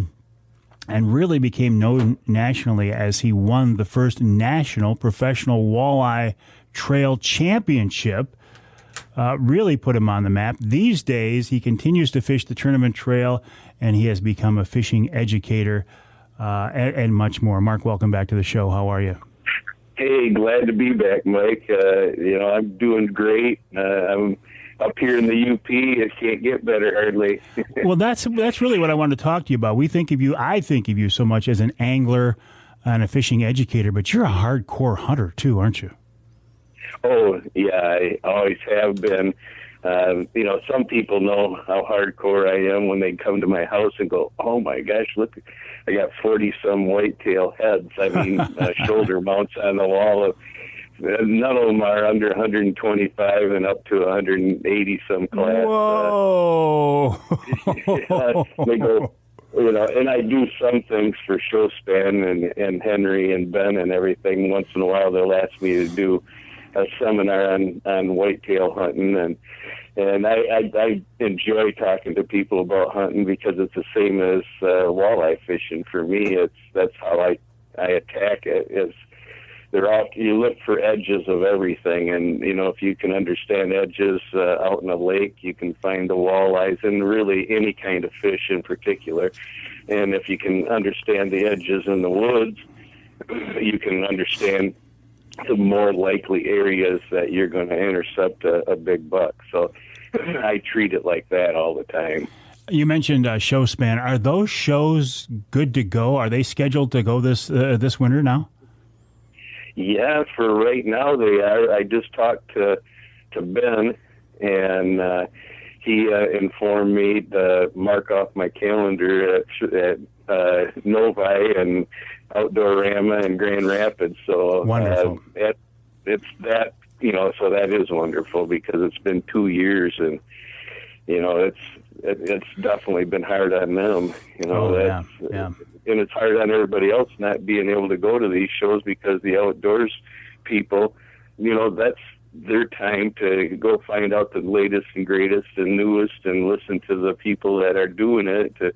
and really became known nationally as he won the first national professional walleye trail championship. Really put him on the map. These days, he continues to fish the tournament trail, and he has become a fishing educator and much more. Mark, welcome back to the show. How are you? Hey, glad to be back, Mike. I'm doing great. I'm up here in the UP. It can't get better hardly. Well, that's really what I wanted to talk to you about. I think of you so much as an angler and a fishing educator, but you're a hardcore hunter too, aren't you? Oh, yeah, I always have been. Some people know how hardcore I am when they come to my house and go, oh, my gosh, look, I got 40-some whitetail heads. I mean, shoulder mounts on the wall. None of them are under 125 and up to 180-some class. Whoa! They go, and I do some things for Showspan and Henry and Ben and everything. Once in a while, they'll ask me to do a seminar on whitetail hunting, and I enjoy talking to people about hunting because it's the same as walleye fishing for me. That's how I attack it. Is you look for edges of everything, and if you can understand edges out in a lake, you can find the walleyes and really any kind of fish in particular. And if you can understand the edges in the woods, you can understand the more likely areas that you're going to intercept a big buck. So I treat it like that all the time. You mentioned Showspan. Are those shows good to go? Are they scheduled to go this winter now? Yeah, for right now they are. I just talked to Ben, and he informed me to mark off my calendar at Novi and Outdoorama and Grand Rapids. So wonderful. It's that, so that is wonderful because it's been 2 years, and it's definitely been hard on them. Yeah. And it's hard on everybody else not being able to go to these shows because the outdoors people, that's their time to go find out the latest and greatest and newest and listen to the people that are doing it to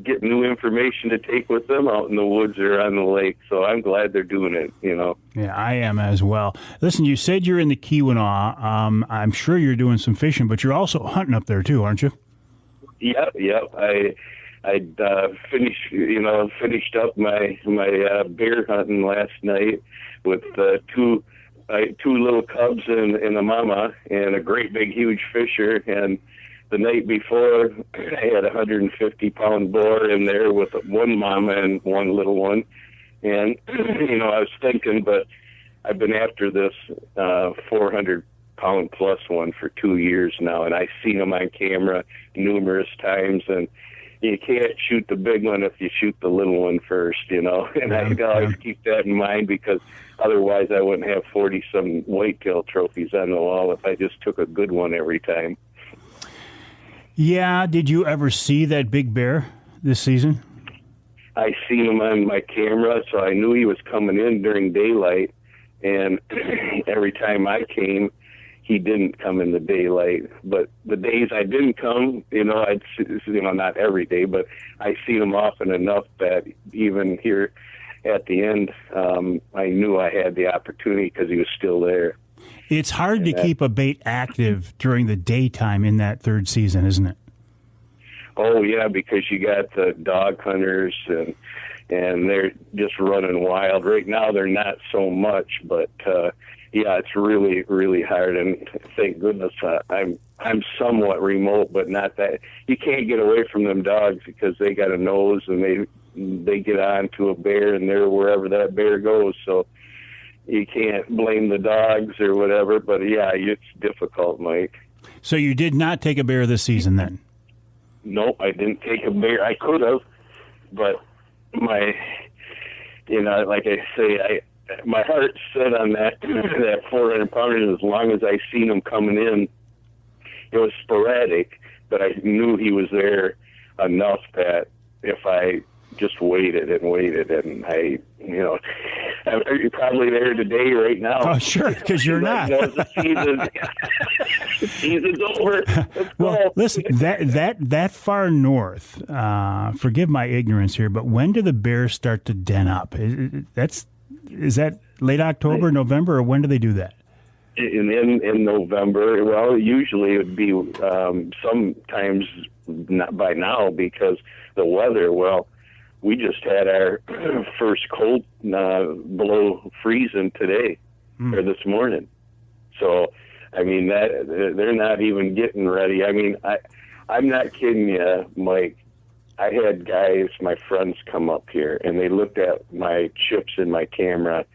get new information to take with them out in the woods or on the lake. So I'm glad they're doing it, Yeah, I am as well. Listen, you said you're in the Keweenaw. I'm sure you're doing some fishing, but you're also hunting up there too, aren't you? Yep. I finished up my bear hunting last night with two little cubs and a mama and a great big huge fisher. And the night before, I had a 150-pound boar in there with one mama and one little one. And I was thinking, but I've been after this 400-pound plus one for 2 years now, and I've seen them on camera numerous times, and you can't shoot the big one if you shoot the little one first, And I always keep that in mind because otherwise I wouldn't have 40-some whitetail trophies on the wall if I just took a good one every time. Yeah. Did you ever see that big bear this season? I seen him on my camera, so I knew he was coming in during daylight, and every time I came, he didn't come in the daylight. But the days I didn't come, I'd not every day, but I seen him often enough that even here at the end, I knew I had the opportunity because he was still there. It's hard to keep a bait active during the daytime in that third season, isn't it? Oh yeah, because you got the dog hunters and they're just running wild. Right now they're not so much, but yeah, it's really, really hard. And thank goodness I'm somewhat remote, but not that. You can't get away from them dogs because they got a nose and they get on to a bear and they're wherever that bear goes. So you can't blame the dogs or whatever. But yeah, it's difficult, Mike. So you did not take a bear this season then? Nope, I didn't take a bear. I could have, but like I say, my heart set on that 400 pounder. And as long as I seen him coming in, it was sporadic, but I knew he was there enough that if I just waited, and you're probably there today right now. Oh, sure, because you're not. The season's over. Let's go. Listen, that far north, forgive my ignorance here, but when do the bears start to den up? Is that late October, November, or when do they do that? In November. Well, usually it would be sometimes not by now because the weather. Well, we just had our first cold below freezing today or this morning. So, I mean, that they're not even getting ready. I mean, I'm not kidding you, Mike. I had guys, my friends, come up here, and they looked at my chips in my camera.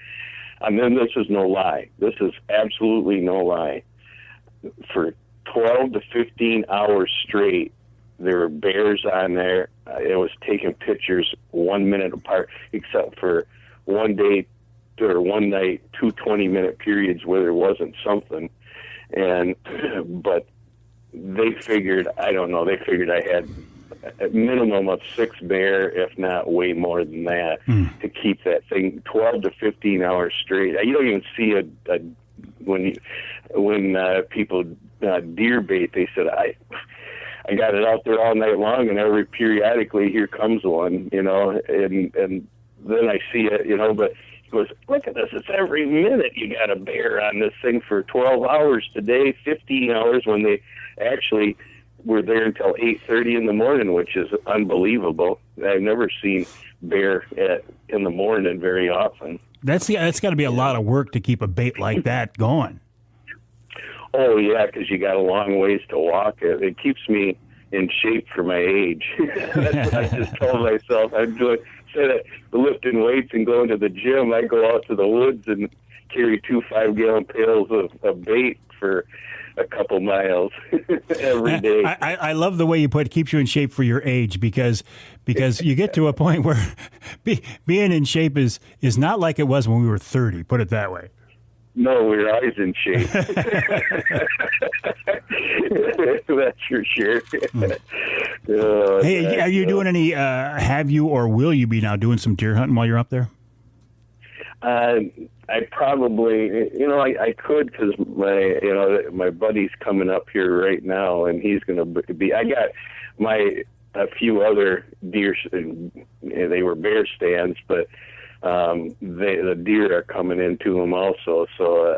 And then this is no lie. This is absolutely no lie. For 12 to 15 hours straight, there were bears on there. It was taking pictures 1 minute apart, except for one day or one night, 2 20-minute periods where there wasn't something. But they figured, I don't know, they figured I had a minimum of 6 bear, if not way more than that, to keep that thing 12 to 15 hours straight. You don't even see when people deer bait. They said I got it out there all night long, and every periodically here comes one, and then I see it, But he goes, look at this! It's every minute you got a bear on this thing for 12 hours today, 15 hours when they actually were there until 8:30 in the morning, which is unbelievable. I've never seen bear in the morning very often. That's got to be a lot of work to keep a bait like that going. Oh yeah, because you got a long ways to walk. It keeps me in shape for my age. That's what I just told myself. I'm doing instead of lifting weights and going to the gym, I go out to the woods and carry 2 5-gallon pails of bait for a couple miles every day. I love the way you put it, keeps you in shape for your age, because you get to a point where being in shape is not like it was when we were 30, put it that way. No, we're always in shape. That's for sure. Hey, are you doing any, have you or will you be now doing some deer hunting while you're up there? I probably, I could because my buddy's coming up here right now, and he's going to be. I got a few other deer. They were bear stands, but the deer are coming into them also. So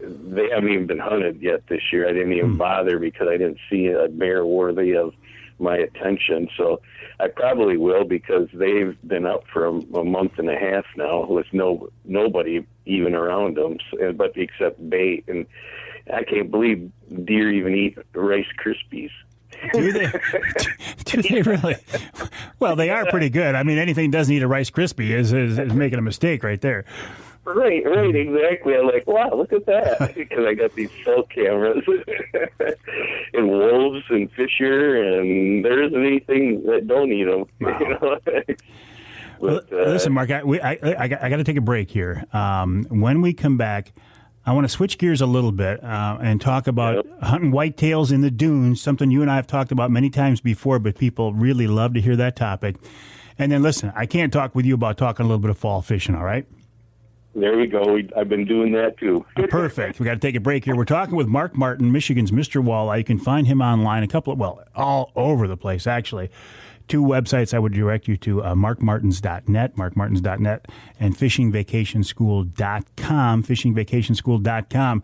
they haven't even been hunted yet this year. I didn't even bother because I didn't see a bear worthy of my attention. So I probably will, because they've been up for a month and a half now with nobody even around them, but except bait. And I can't believe deer even eat Rice Krispies. Do they? Do they really? Well, they are pretty good. I mean, anything that doesn't eat a Rice Krispie is making a mistake right there. Right, exactly. I'm like, wow, look at that. Because I got these cell cameras and wolves and fisher, and there isn't anything that don't eat them. Wow. But, listen, Mark, I got to take a break here. When we come back, I want to switch gears a little bit and talk about hunting whitetails in the dunes, something you and I have talked about many times before, but people really love to hear that topic. And then, listen, I can't talk with you about talking a little bit of fall fishing, all right? There we go. I've been doing that, too. Perfect. We got to take a break here. We're talking with Mark Martin, Michigan's Mr. Walleye. You can find him online, all over the place, actually. 2 websites I would direct you to, markmartins.net, and fishingvacationschool.com, fishingvacationschool.com.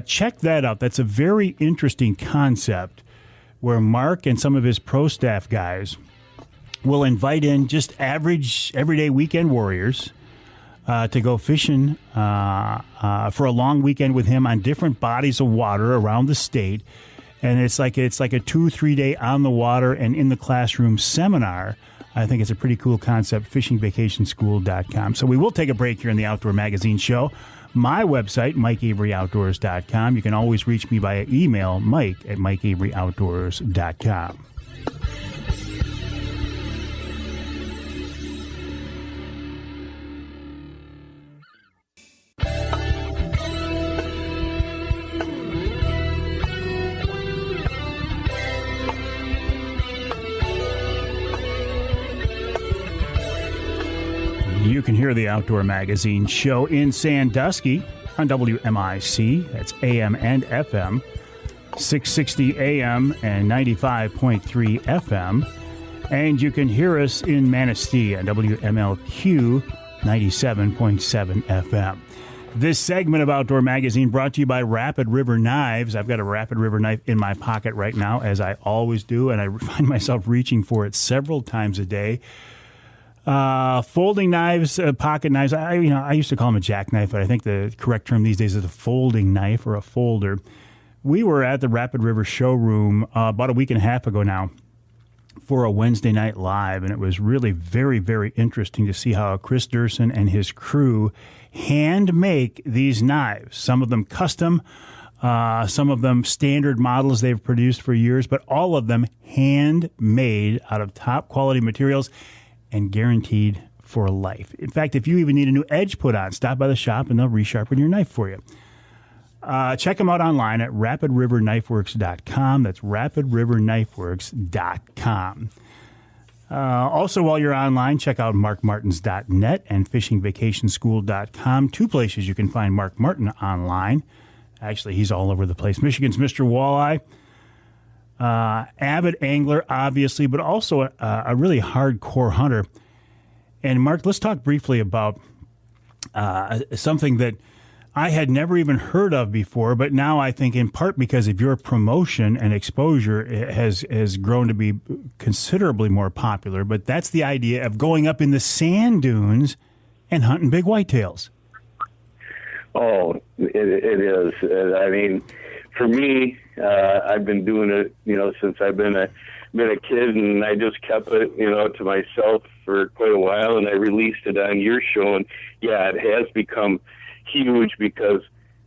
Check that out. That's a very interesting concept where Mark and some of his pro staff guys will invite in just average, everyday weekend warriors to go fishing for a long weekend with him on different bodies of water around the state. And it's like a 2-3 day on the water and in the classroom seminar. I think it's a pretty cool concept, fishingvacationschool.com. So we will take a break here in the Outdoor Magazine Show. My website, MikeAveryOutdoors.com. You can always reach me via email, mike@MikeAveryOutdoors.com. hear the Outdoor Magazine show in Sandusky on WMIC. That's AM and FM, 660 AM and 95.3 FM. And you can hear us in Manistee on WMLQ 97.7 FM. This segment of Outdoor Magazine brought to you by Rapid River Knives. I've got a Rapid River knife in my pocket right now, as I always do, and I find myself reaching for it several times a day. Folding knives, pocket knives. I used to call them a jackknife, but I think the correct term these days is a folding knife or a folder. We were at the Rapid River showroom about a week and a half ago now for a Wednesday night live, and it was really very, very interesting to see how Kris Duerson and his crew hand make these knives. Some of them custom, some of them standard models they've produced for years, but all of them handmade out of top quality materials and guaranteed for life. In fact, if you even need a new edge put on, stop by the shop and they'll resharpen your knife for you. Check them out online at rapidriverknifeworks.com. That's rapidriverknifeworks.com. Also, while you're online, check out markmartins.net and fishingvacationschool.com. Two places you can find Mark Martin online. Actually, he's all over the place. Michigan's Mr. Walleye. Avid angler, obviously, but also a really hardcore hunter. And, Mark, let's talk briefly about something that I had never even heard of before, but now I think in part because of your promotion and exposure it has grown to be considerably more popular. But that's the idea of going up in the sand dunes and hunting big whitetails. Oh, it is. I mean, for me, I've been doing it, since I've been a kid, and I just kept it, to myself for quite a while, and I released it on your show, and yeah, it has become huge because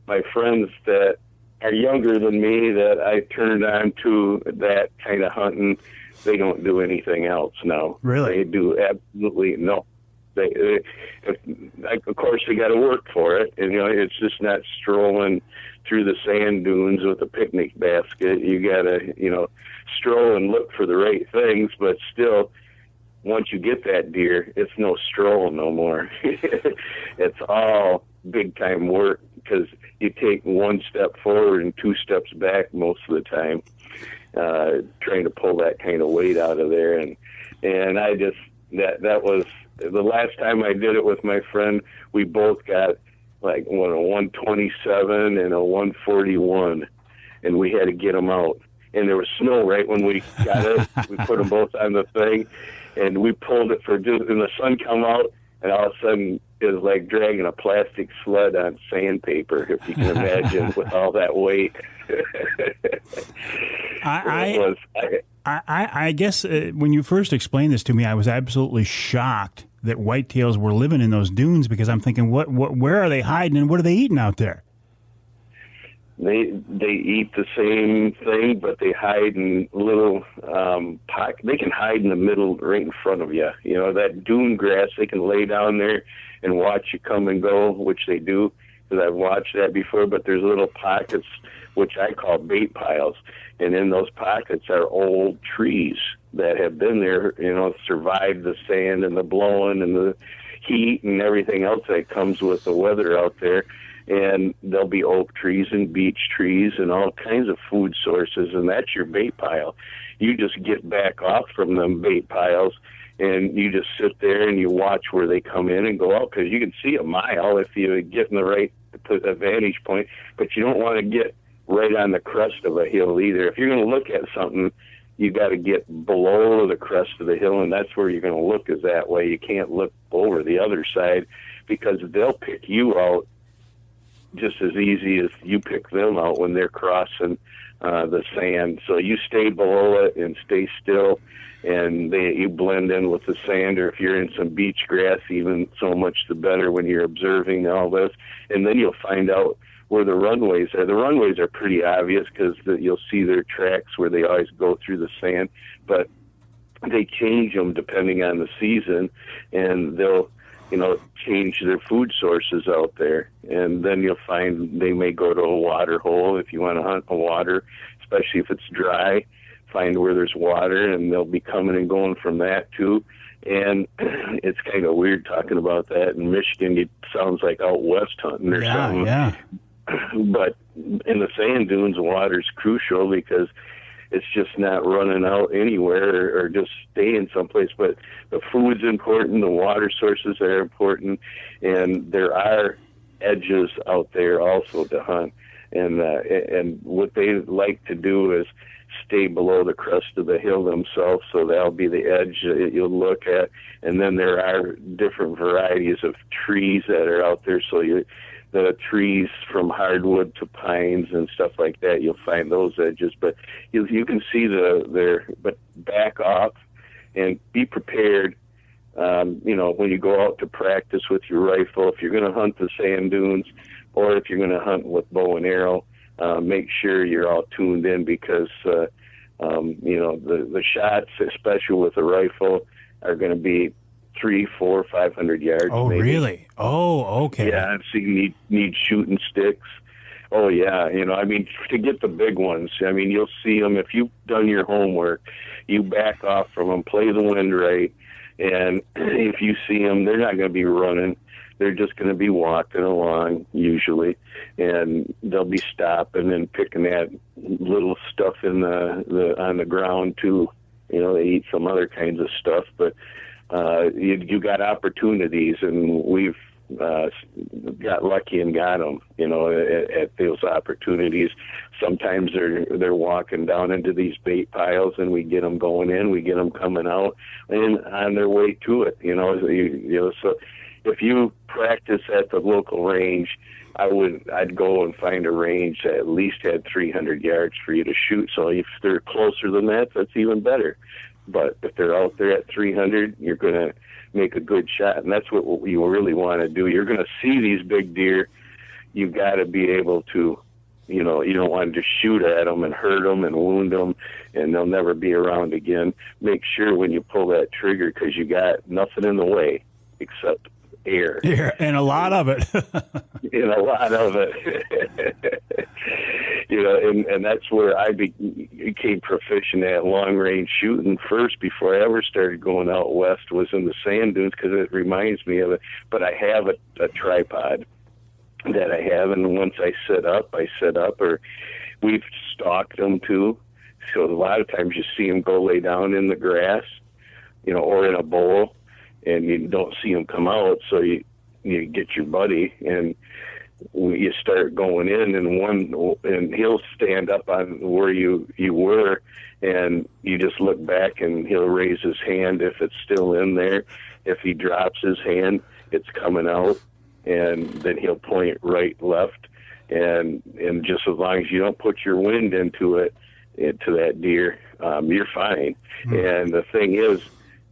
my friends that are younger than me that I turned on to that kind of hunting, they don't do anything else now. Really? They do absolutely no. Of course, they got to work for it, and it's just not strolling through the sand dunes with a picnic basket. You got to, stroll and look for the right things, but still, once you get that deer, it's no stroll no more. It's all big time work because you take one step forward and two steps back most of the time, trying to pull that kind of weight out of there. And I just, that was the last time I did it with my friend. We both got like a 127 and a 141, and we had to get them out. And there was snow right when we got it. We put them both on the thing, and we pulled it and the sun come out, and all of a sudden it was like dragging a plastic sled on sandpaper, if you can imagine, with all that weight. I guess when you first explained this to me, I was absolutely shocked that whitetails were living in those dunes, because I'm thinking, where are they hiding and what are they eating out there? They eat the same thing, but they hide in little pockets. They can hide in the middle, right in front of you. That dune grass, they can lay down there and watch you come and go, which they do, because I've watched that before. But there's little pockets, which I call bait piles, and in those pockets are old trees that have been there, survived the sand and the blowing and the heat and everything else that comes with the weather out there. And there'll be oak trees and beech trees and all kinds of food sources, and that's your bait pile. You just get back off from them bait piles, and you just sit there and you watch where they come in and go out, because you can see a mile if you get in the right vantage point, but you don't want to get right on the crest of a hill either. If you're going to look at something, you got to get below the crest of the hill, and that's where you're going to look, is that way. You can't look over the other side, because they'll pick you out just as easy as you pick them out when they're crossing the sand. So you stay below it and stay still, and you blend in with the sand, or if you're in some beach grass, even so much the better when you're observing all this. And then you'll find out where the runways are. The runways are pretty obvious because you'll see their tracks where they always go through the sand, but they change them depending on the season, and they'll change their food sources out there. And then you'll find they may go to a water hole if you want to hunt a water, especially if it's dry. Find where there's water, and they'll be coming and going from that too. And it's kind of weird talking about that. In Michigan, it sounds like out west hunting or something. Yeah. But in the sand dunes, water's crucial because it's just not running out anywhere or just staying someplace. But the food's important, the water sources are important, and there are edges out there also to hunt. And what they like to do is stay below the crest of the hill themselves, so that'll be the edge that you'll look at. And then there are different varieties of trees that are out there, so the trees from hardwood to pines and stuff like that, you'll find those edges. But you can see but back off and be prepared. When you go out to practice with your rifle, if you're going to hunt the sand dunes or if you're going to hunt with bow and arrow, make sure you're all tuned in because, the shots, especially with a rifle, are going to be 300, 400, 500 yards. Oh, maybe. Really? Oh, okay. Yeah, so you need shooting sticks. Oh, yeah. To get the big ones, you'll see them. If you've done your homework, you back off from them, play the wind right, and if you see them, they're not going to be running. They're just going to be walking along, usually, and they'll be stopping and picking that little stuff on the ground, too. They eat some other kinds of stuff, but you got opportunities, and we've got lucky and got them, at those opportunities. Sometimes they're walking down into these bait piles, and we get them going in, we get them coming out, and on their way to it, so if you practice at the local range, I'd go and find a range that at least had 300 yards for you to shoot. So if they're closer than that, that's even better. But if they're out there at 300, you're going to make a good shot, and that's what you really want to do. You're going to see these big deer. You've got to be able to, you don't want to just shoot at them and hurt them and wound them, and they'll never be around again. Make sure when you pull that trigger, because you got nothing in the way except air. Yeah, and a lot of it. And a lot of it. And that's where I became proficient at long-range shooting first before I ever started going out west was in the sand dunes, because it reminds me of it. But I have a tripod that I have, and once I set up, or we've stalked them too. So a lot of times you see them go lay down in the grass, or in a bowl, and you don't see them come out, so you get your buddy, and you start going in, and he'll stand up on where you were, and you just look back, and he'll raise his hand if it's still in there. If he drops his hand, it's coming out, and then he'll point right, left, and just as long as you don't put your wind into that deer, you're fine. And the thing is,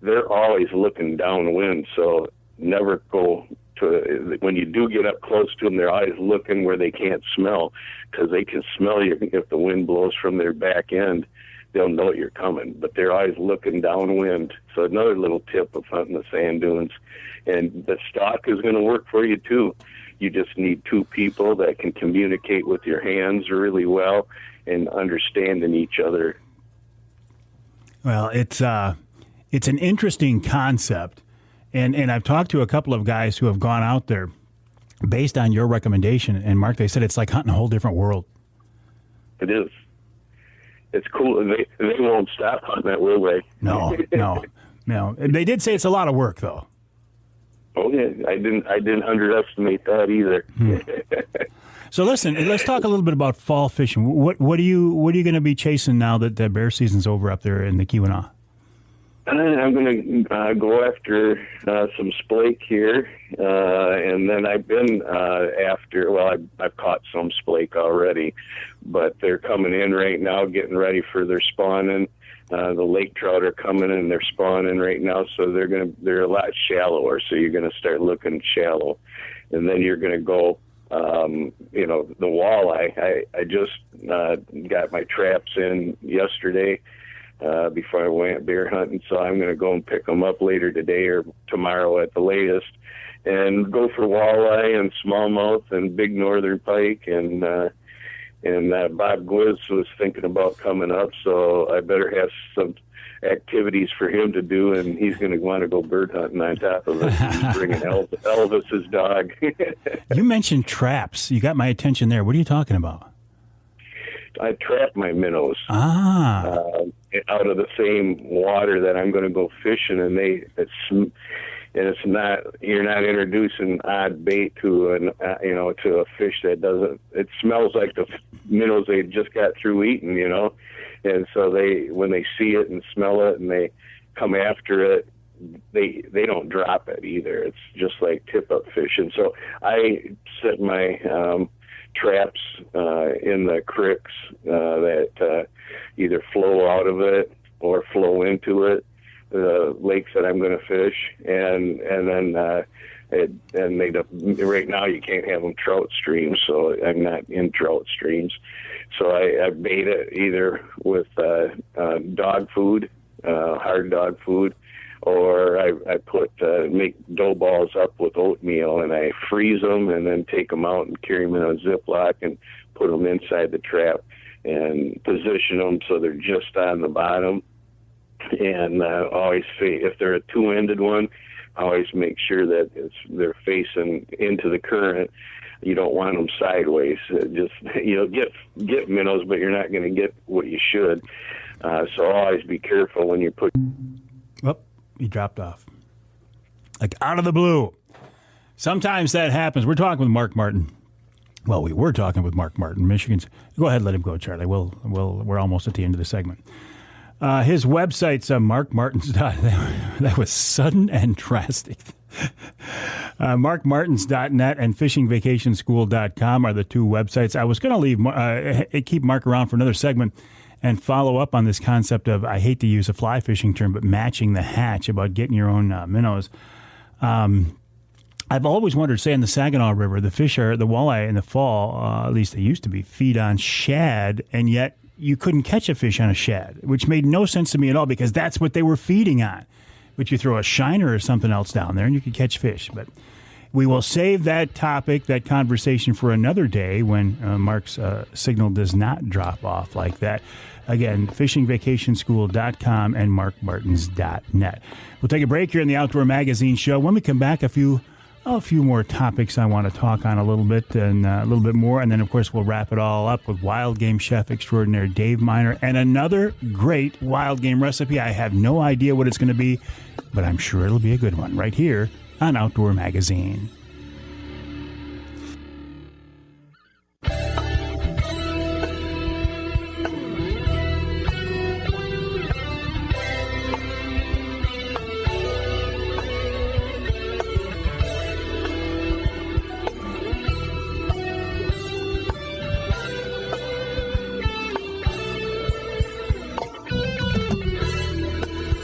they're always looking downwind, so never go to, when you do get up close to them, they're always looking where they can't smell, because they can smell you. If the wind blows from their back end, they'll know you're coming, but they're always looking downwind. So another little tip of hunting the sand dunes. And the stalk is going to work for you too. You just need two people that can communicate with your hands really well and understanding each other. Well, it's an interesting concept, and I've talked to a couple of guys who have gone out there based on your recommendation, and Mark, they said it's like hunting a whole different world. It is. It's cool, and they won't stop hunting that, will they? No. They did say it's a lot of work, though. Oh yeah, I didn't underestimate that either. So listen, let's talk a little bit about fall fishing. What are you going to be chasing now that the bear season's over up there in the Keweenaw? I'm going to go after some splake here, and then I've been after. Well, I've caught some splake already, but they're coming in right now, getting ready for their spawning. The lake trout are coming in; they're spawning right now, so they're a lot shallower. So you're going to start looking shallow, and then you're going to go. The walleye. I just got my traps in yesterday. Before I went bear hunting, so I'm going to go and pick them up later today or tomorrow at the latest, and go for walleye and smallmouth and big northern pike, and Bob Gwiz was thinking about coming up, so I better have some activities for him to do, and he's going to want to go bird hunting on top of it. He's bringing Elvis's dog. You mentioned traps. You got my attention there. What are you talking about? I trap my minnows out of the same water that I'm going to go fishing, and it's not, you're not introducing odd bait to to a fish that doesn't. It smells like the minnows they just got through eating, and so when they see it and smell it and they come after it, they don't drop it either. It's just like tip up fishing. So I set my traps in the creeks that either flow out of it or flow into it, the lakes that I'm going to fish, and then right now you can't have them trout streams, so I'm not in trout streams. So I bait it either with dog food, hard dog food, or I make dough balls up with oatmeal, and I freeze them and then take them out and carry them in a Ziploc and put them inside the trap and position them so they're just on the bottom. And always, if they're a two-ended one, I always make sure that they're facing into the current. You don't want them sideways. Just get minnows, but you're not going to get what you should. So always be careful when you put. Oh, he dropped off, like out of the blue. Sometimes that happens. We're talking with Mark Martin. Well, we were talking with Mark Martin, Michigan's. Go ahead, let him go, Charlie. We're almost at the end of the segment. His website's markmartins. That was sudden and drastic. Markmartins.net and fishingvacationschool.com are the two websites. I was going to keep Mark around for another segment and follow up on this concept of, I hate to use a fly fishing term, but matching the hatch, about getting your own minnows. I've always wondered, say, in the Saginaw River, the walleye in the fall, at least they used to be, feed on shad, and yet you couldn't catch a fish on a shad, which made no sense to me at all, because that's what they were feeding on. But you throw a shiner or something else down there and you could catch fish. But we will save that topic, that conversation, for another day when Mark's signal does not drop off like that. Again, fishingvacationschool.com and markmartins.net. We'll take a break here in the Outdoor Magazine Show. When we come back, a few more topics I want to talk on a little bit and a little bit more. And then, of course, we'll wrap it all up with wild game chef extraordinaire Dave Minar and another great wild game recipe. I have no idea what it's going to be, but I'm sure it'll be a good one right here on Outdoor Magazine.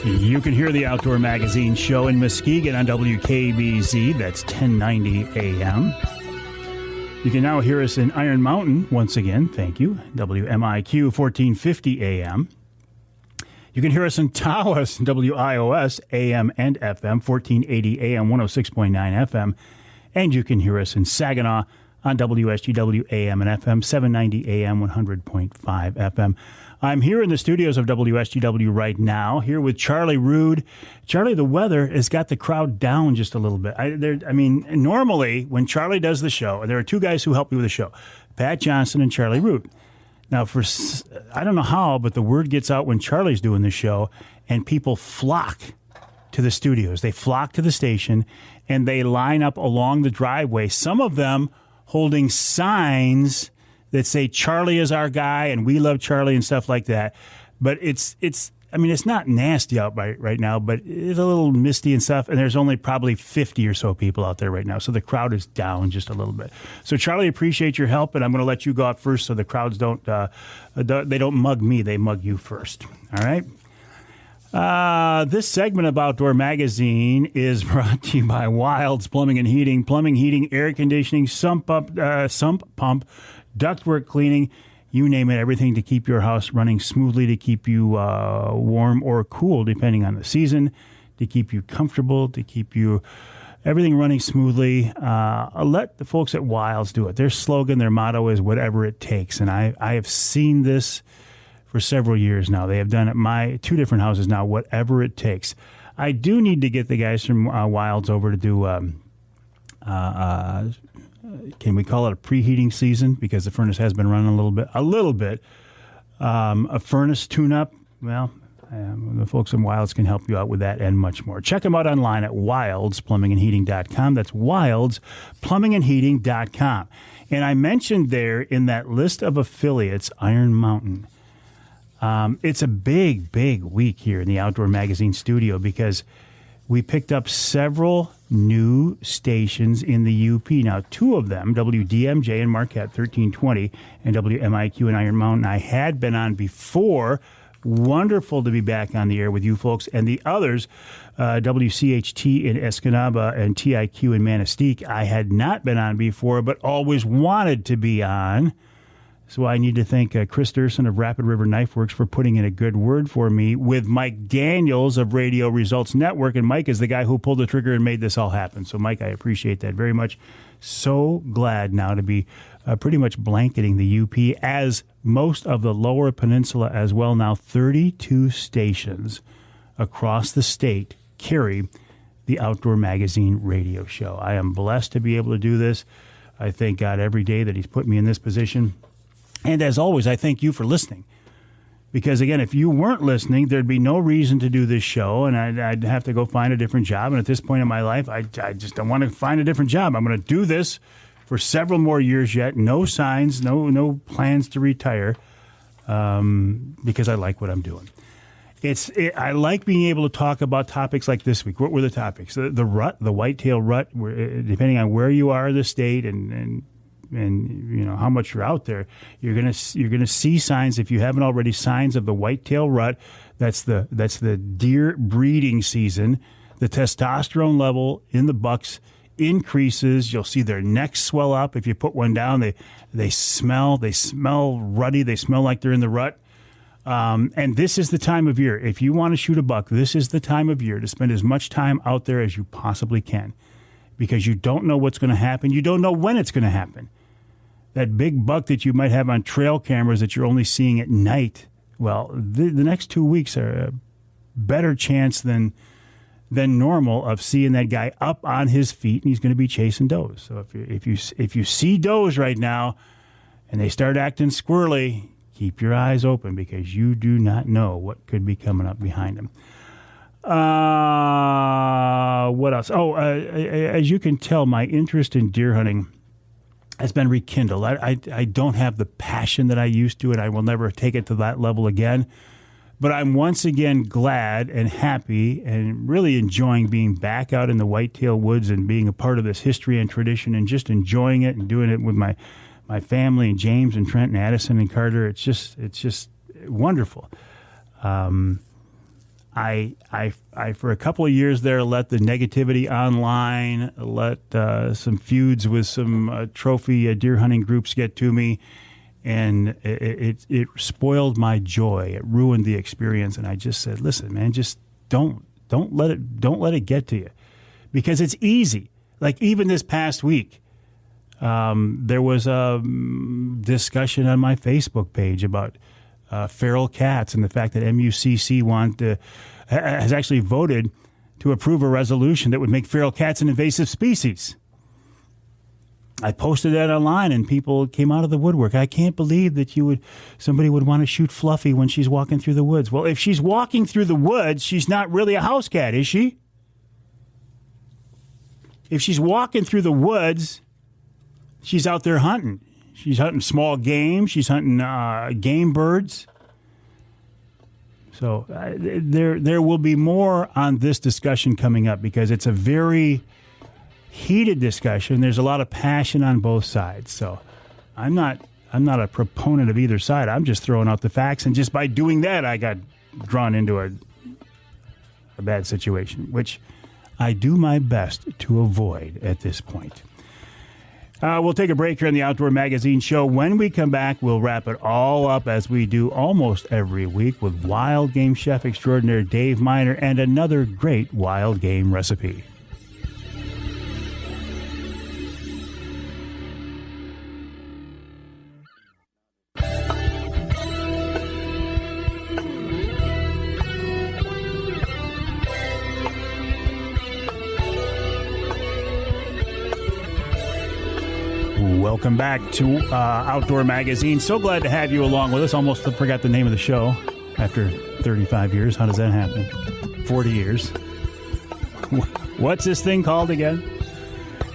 You can hear the Outdoor Magazine Show in Muskegon on WKBZ. That's 1090 AM. You can now hear us in Iron Mountain once again. Thank you. WMIQ 1450 AM. You can hear us in Tawas, WIOS AM and FM, 1480 AM, 106.9 FM. And you can hear us in Saginaw on WSGW AM and FM, 790 AM, 100.5 FM. I'm here in the studios of WSGW right now, here with Charlie Rood. Charlie, the weather has got the crowd down just a little bit. Normally, when Charlie does the show, and there are two guys who help me with the show, Pat Johnson and Charlie Rood. Now, I don't know how, but the word gets out when Charlie's doing the show, and people flock to the studios. They flock to the station, and they line up along the driveway, some of them holding signs that say Charlie is our guy and we love Charlie and stuff like that. But it's not nasty out right now, but it's a little misty and stuff. And there's only probably 50 or so people out there right now. So the crowd is down just a little bit. So Charlie, appreciate your help. And I'm going to let you go out first so the crowds don't mug me. They mug you first. All right. This segment of Outdoor Magazine is brought to you by Wilds Plumbing and Heating. Plumbing, heating, air conditioning, sump pump, ductwork cleaning, you name it, everything to keep your house running smoothly, to keep you warm or cool, depending on the season, to keep you comfortable, to keep you everything running smoothly. Let the folks at Wilds do it. Their slogan, their motto is whatever it takes. And I have seen this for several years now. They have done at my 2 different houses now, whatever it takes. I do need to get the guys from Wilds over to do, can we call it a preheating season? Because the furnace has been running a little bit. A furnace tune-up, well, the folks in Wilds can help you out with that and much more. Check them out online at wildsplumbingandheating.com. That's wildsplumbingandheating.com. And I mentioned there in that list of affiliates, Iron Mountain. It's a big, big week here in the Outdoor Magazine studio because we picked up several new stations in the UP. Now, 2 of them, WDMJ and Marquette 1320 and WMIQ and Iron Mountain, I had been on before. Wonderful to be back on the air with you folks. And the others, WCHT in Escanaba and TIQ in Manistee, I had not been on before, but always wanted to be on. So I need to thank Kris Duerson of Rapid River Knifeworks for putting in a good word for me with Mike Daniels of Radio Results Network. And Mike is the guy who pulled the trigger and made this all happen. So, Mike, I appreciate that very much. So glad now to be pretty much blanketing the UP, as most of the Lower Peninsula as well. Now 32 stations across the state carry the Outdoor Magazine radio show. I am blessed to be able to do this. I thank God every day that he's put me in this position. And as always, I thank you for listening. Because, again, if you weren't listening, there'd be no reason to do this show, and I'd have to go find a different job. And at this point in my life, I just don't want to find a different job. I'm going to do this for several more years yet. No signs, no plans to retire, because I like what I'm doing. I like being able to talk about topics like this week. What were the topics? The rut, the whitetail rut, depending on where you are in the state and you know how much you're out there, you're gonna see signs, if you haven't already, signs of the whitetail rut. That's the deer breeding season. The testosterone level in the bucks increases. You'll see their necks swell up. If you put one down, they smell ruddy. They smell like they're in the rut. And this is the time of year. If you want to shoot a buck, this is the time of year to spend as much time out there as you possibly can, because you don't know what's going to happen. You don't know when it's going to happen. That big buck that you might have on trail cameras that you're only seeing at night, well, the next 2 weeks are a better chance than normal of seeing that guy up on his feet, and he's going to be chasing does. So if you see does right now and they start acting squirrely, keep your eyes open, because you do not know what could be coming up behind them. What else? As you can tell, my interest in deer hunting has been rekindled. I don't have the passion that I used to, and I will never take it to that level again. But I'm once again glad and happy and really enjoying being back out in the whitetail woods and being a part of this history and tradition, and just enjoying it and doing it with my family and James and Trent and Addison and Carter. It's just wonderful. I for a couple of years there let the negativity online, let some feuds with some trophy deer hunting groups get to me, and it spoiled my joy. It ruined the experience, and I just said, "Listen, man, just don't let it get to you," because it's easy. Like even this past week, there was a discussion on my Facebook page about feral cats, and the fact that MUCC has actually voted to approve a resolution that would make feral cats an invasive species. I posted that online, and people came out of the woodwork. I can't believe that somebody would want to shoot Fluffy when she's walking through the woods. Well, if she's walking through the woods, she's not really a house cat, is she? If she's walking through the woods, she's out there hunting. She's hunting small game. She's hunting game birds. So there will be more on this discussion coming up, because it's a very heated discussion. There's a lot of passion on both sides. So I'm not a proponent of either side. I'm just throwing out the facts, and just by doing that, I got drawn into a bad situation, which I do my best to avoid at this point. We'll take a break here on the Outdoor Magazine show. When we come back, we'll wrap it all up, as we do almost every week, with wild game chef extraordinaire Dave Minar and another great wild game recipe. Welcome back to Outdoor Magazine. So glad to have you along with us. Almost forgot the name of the show after 35 years. How does that happen? 40 years. What's this thing called again?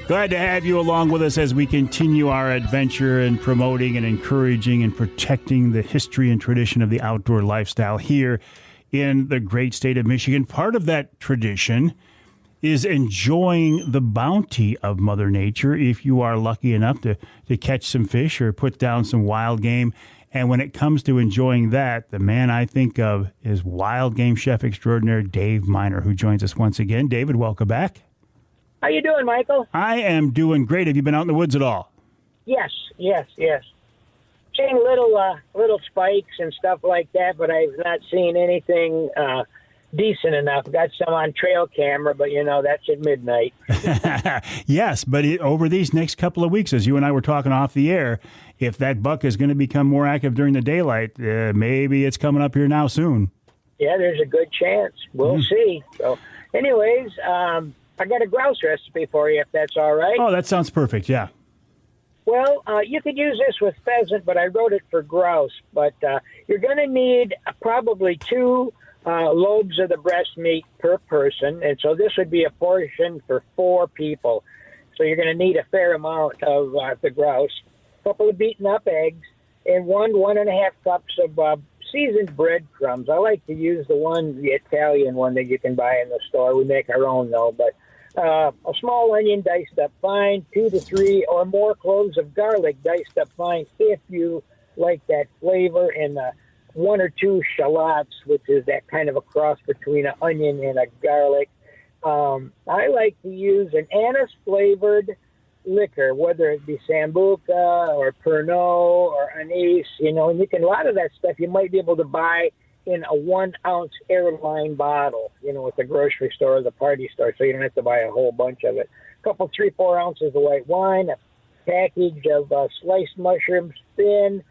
Glad to have you along with us as we continue our adventure in promoting and encouraging and protecting the history and tradition of the outdoor lifestyle here in the great state of Michigan. Part of that tradition is enjoying the bounty of Mother Nature if you are lucky enough to catch some fish or put down some wild game. And when it comes to enjoying that, the man I think of is wild game chef extraordinaire Dave Minar, who joins us once again. David, welcome back. How you doing, Michael? I am doing great. Have you been out in the woods at all? Yes. Seeing little spikes and stuff like that, but I've not seen anything decent enough. Got some on trail camera, but that's at midnight. Yes, but over these next couple of weeks, as you and I were talking off the air, if that buck is going to become more active during the daylight, maybe it's coming up here now soon. Yeah, there's a good chance. We'll see. So, anyways, I got a grouse recipe for you, if that's all right. Oh, that sounds perfect. Yeah. Well, you could use this with pheasant, but I wrote it for grouse. But you're going to need probably 2 lobes of the breast meat per person, and so this would be a portion for 4 people. So you're going to need a fair amount of the grouse, a couple of beaten up eggs, and 1.5 cups of seasoned breadcrumbs. I like to use the Italian one that you can buy in the store. We make our own though, but a small onion diced up fine, 2 to 3 or more cloves of garlic diced up fine if you like that flavor, and 1 or 2 shallots, which is that kind of a cross between an onion and a garlic. I like to use an anise-flavored liquor, whether it be Sambuca or Pernod or anise, and you can, a lot of that stuff you might be able to buy in a 1-ounce airline bottle, at the grocery store or the party store, so you don't have to buy a whole bunch of it. A couple, 3-4 ounces of white wine, a package of sliced mushrooms, thin,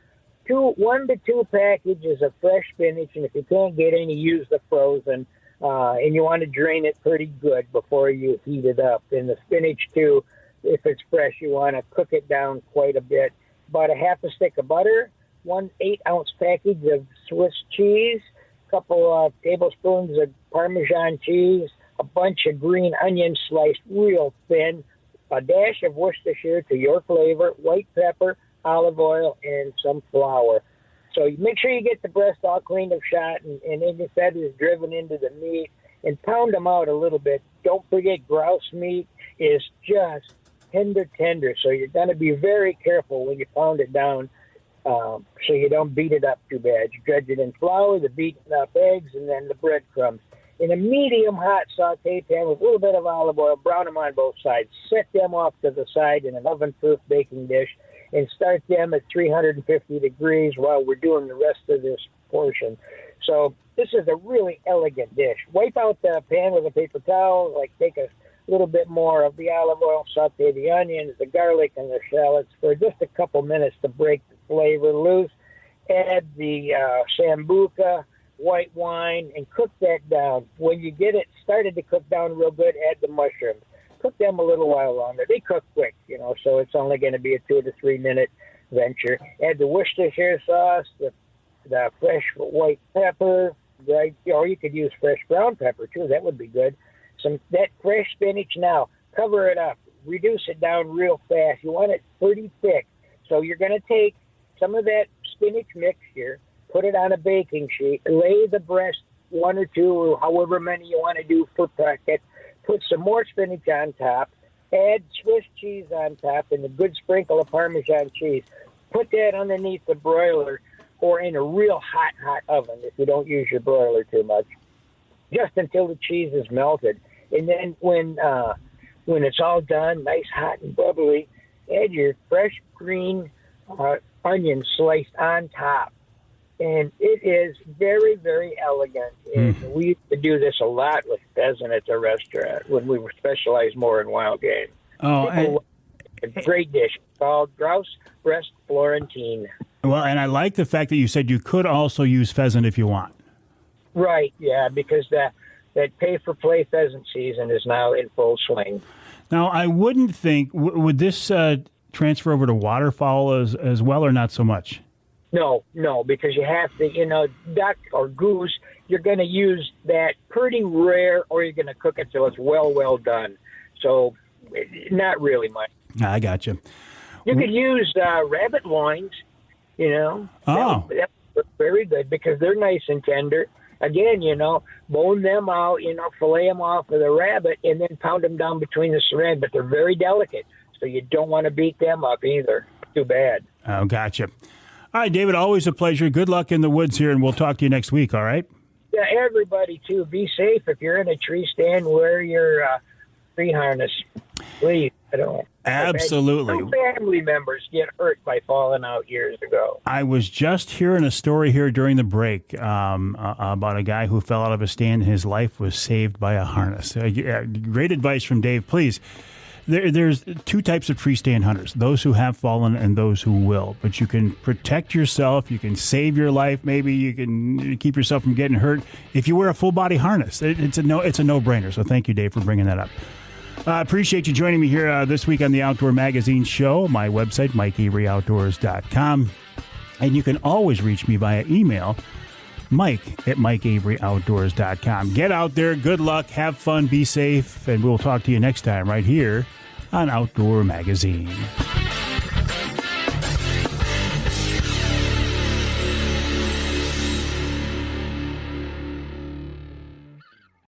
1 to 2 packages of fresh spinach, and if you can't get any, use the frozen, and you want to drain it pretty good before you heat it up. And the spinach, too, if it's fresh, you want to cook it down quite a bit. About a half a stick of butter, 1 8-ounce package of Swiss cheese, a couple of tablespoons of Parmesan cheese, a bunch of green onions sliced real thin, a dash of Worcestershire to your flavor, white pepper, olive oil, and some flour. So you make sure you get the breast all cleaned up, shot, and any feathers driven into the meat, and pound them out a little bit. Don't forget, grouse meat is just tender, so you're going to be very careful when you pound it down, so you don't beat it up too bad. You dredge it in flour, the beaten up eggs, and then the breadcrumbs. In a medium hot saute pan with a little bit of olive oil, brown them on both sides. Set them off to the side in an oven-proof baking dish, and start them at 350 degrees while we're doing the rest of this portion. So this is a really elegant dish. Wipe out the pan with a paper towel, take a little bit more of the olive oil, saute the onions, the garlic, and the shallots for just a couple minutes to break the flavor loose. Add the Sambuca, white wine, and cook that down. When you get it started to cook down real good, add the mushrooms. Cook them a little while longer. They cook quick, so it's only going to be a 2 to 3 minute venture. Add the Worcestershire sauce, the fresh white pepper, right? Or you could use fresh brown pepper too. That would be good. That fresh spinach now. Cover it up. Reduce it down real fast. You want it pretty thick. So you're going to take some of that spinach mixture, put it on a baking sheet, lay the breast 1 or 2 or however many you want to do per packet. Put some more spinach on top, add Swiss cheese on top, and a good sprinkle of Parmesan cheese. Put that underneath the broiler or in a real hot oven if you don't use your broiler too much, just until the cheese is melted. And then when it's all done, nice, hot, and bubbly, add your fresh green onions sliced on top. And it is very, very elegant. And we used to do this a lot with pheasant at the restaurant when we were specialized more in wild game. A great dish called Grouse Breast Florentine. Well, and I like the fact that you said you could also use pheasant if you want. Right, yeah, because that pay-for-play pheasant season is now in full swing. Now, I wouldn't think, would this transfer over to waterfowl as well, or not so much? No, because you have to, duck or goose, you're going to use that pretty rare, or you're going to cook it till it's well done. So not really much. I got you. You could use rabbit loins, Oh. That's very good because they're nice and tender. Again, bone them out, fillet them off of the rabbit and then pound them down between the syringe. But they're very delicate, so you don't want to beat them up either. Too bad. Oh, gotcha. All right, David, always a pleasure. Good luck in the woods here, and we'll talk to you next week, all right? Yeah, everybody, too. Be safe. If you're in a tree stand, wear your tree harness. Please. Absolutely. Two family members get hurt by falling out years ago. I was just hearing a story here during the break about a guy who fell out of a stand and his life was saved by a harness. Great advice from Dave. Please, there's two types of tree stand hunters, those who have fallen and those who will. But you can protect yourself. You can save your life. Maybe you can keep yourself from getting hurt if you wear a full-body harness. It's a no-brainer. So thank you, Dave, for bringing that up. I appreciate you joining me here this week on the Outdoor Magazine Show. My website, MikeAveryOutdoors.com. And you can always reach me via email, Mike@MikeAveryOutdoors.com. Get out there. Good luck. Have fun. Be safe. And we'll talk to you next time right here on Outdoor Magazine.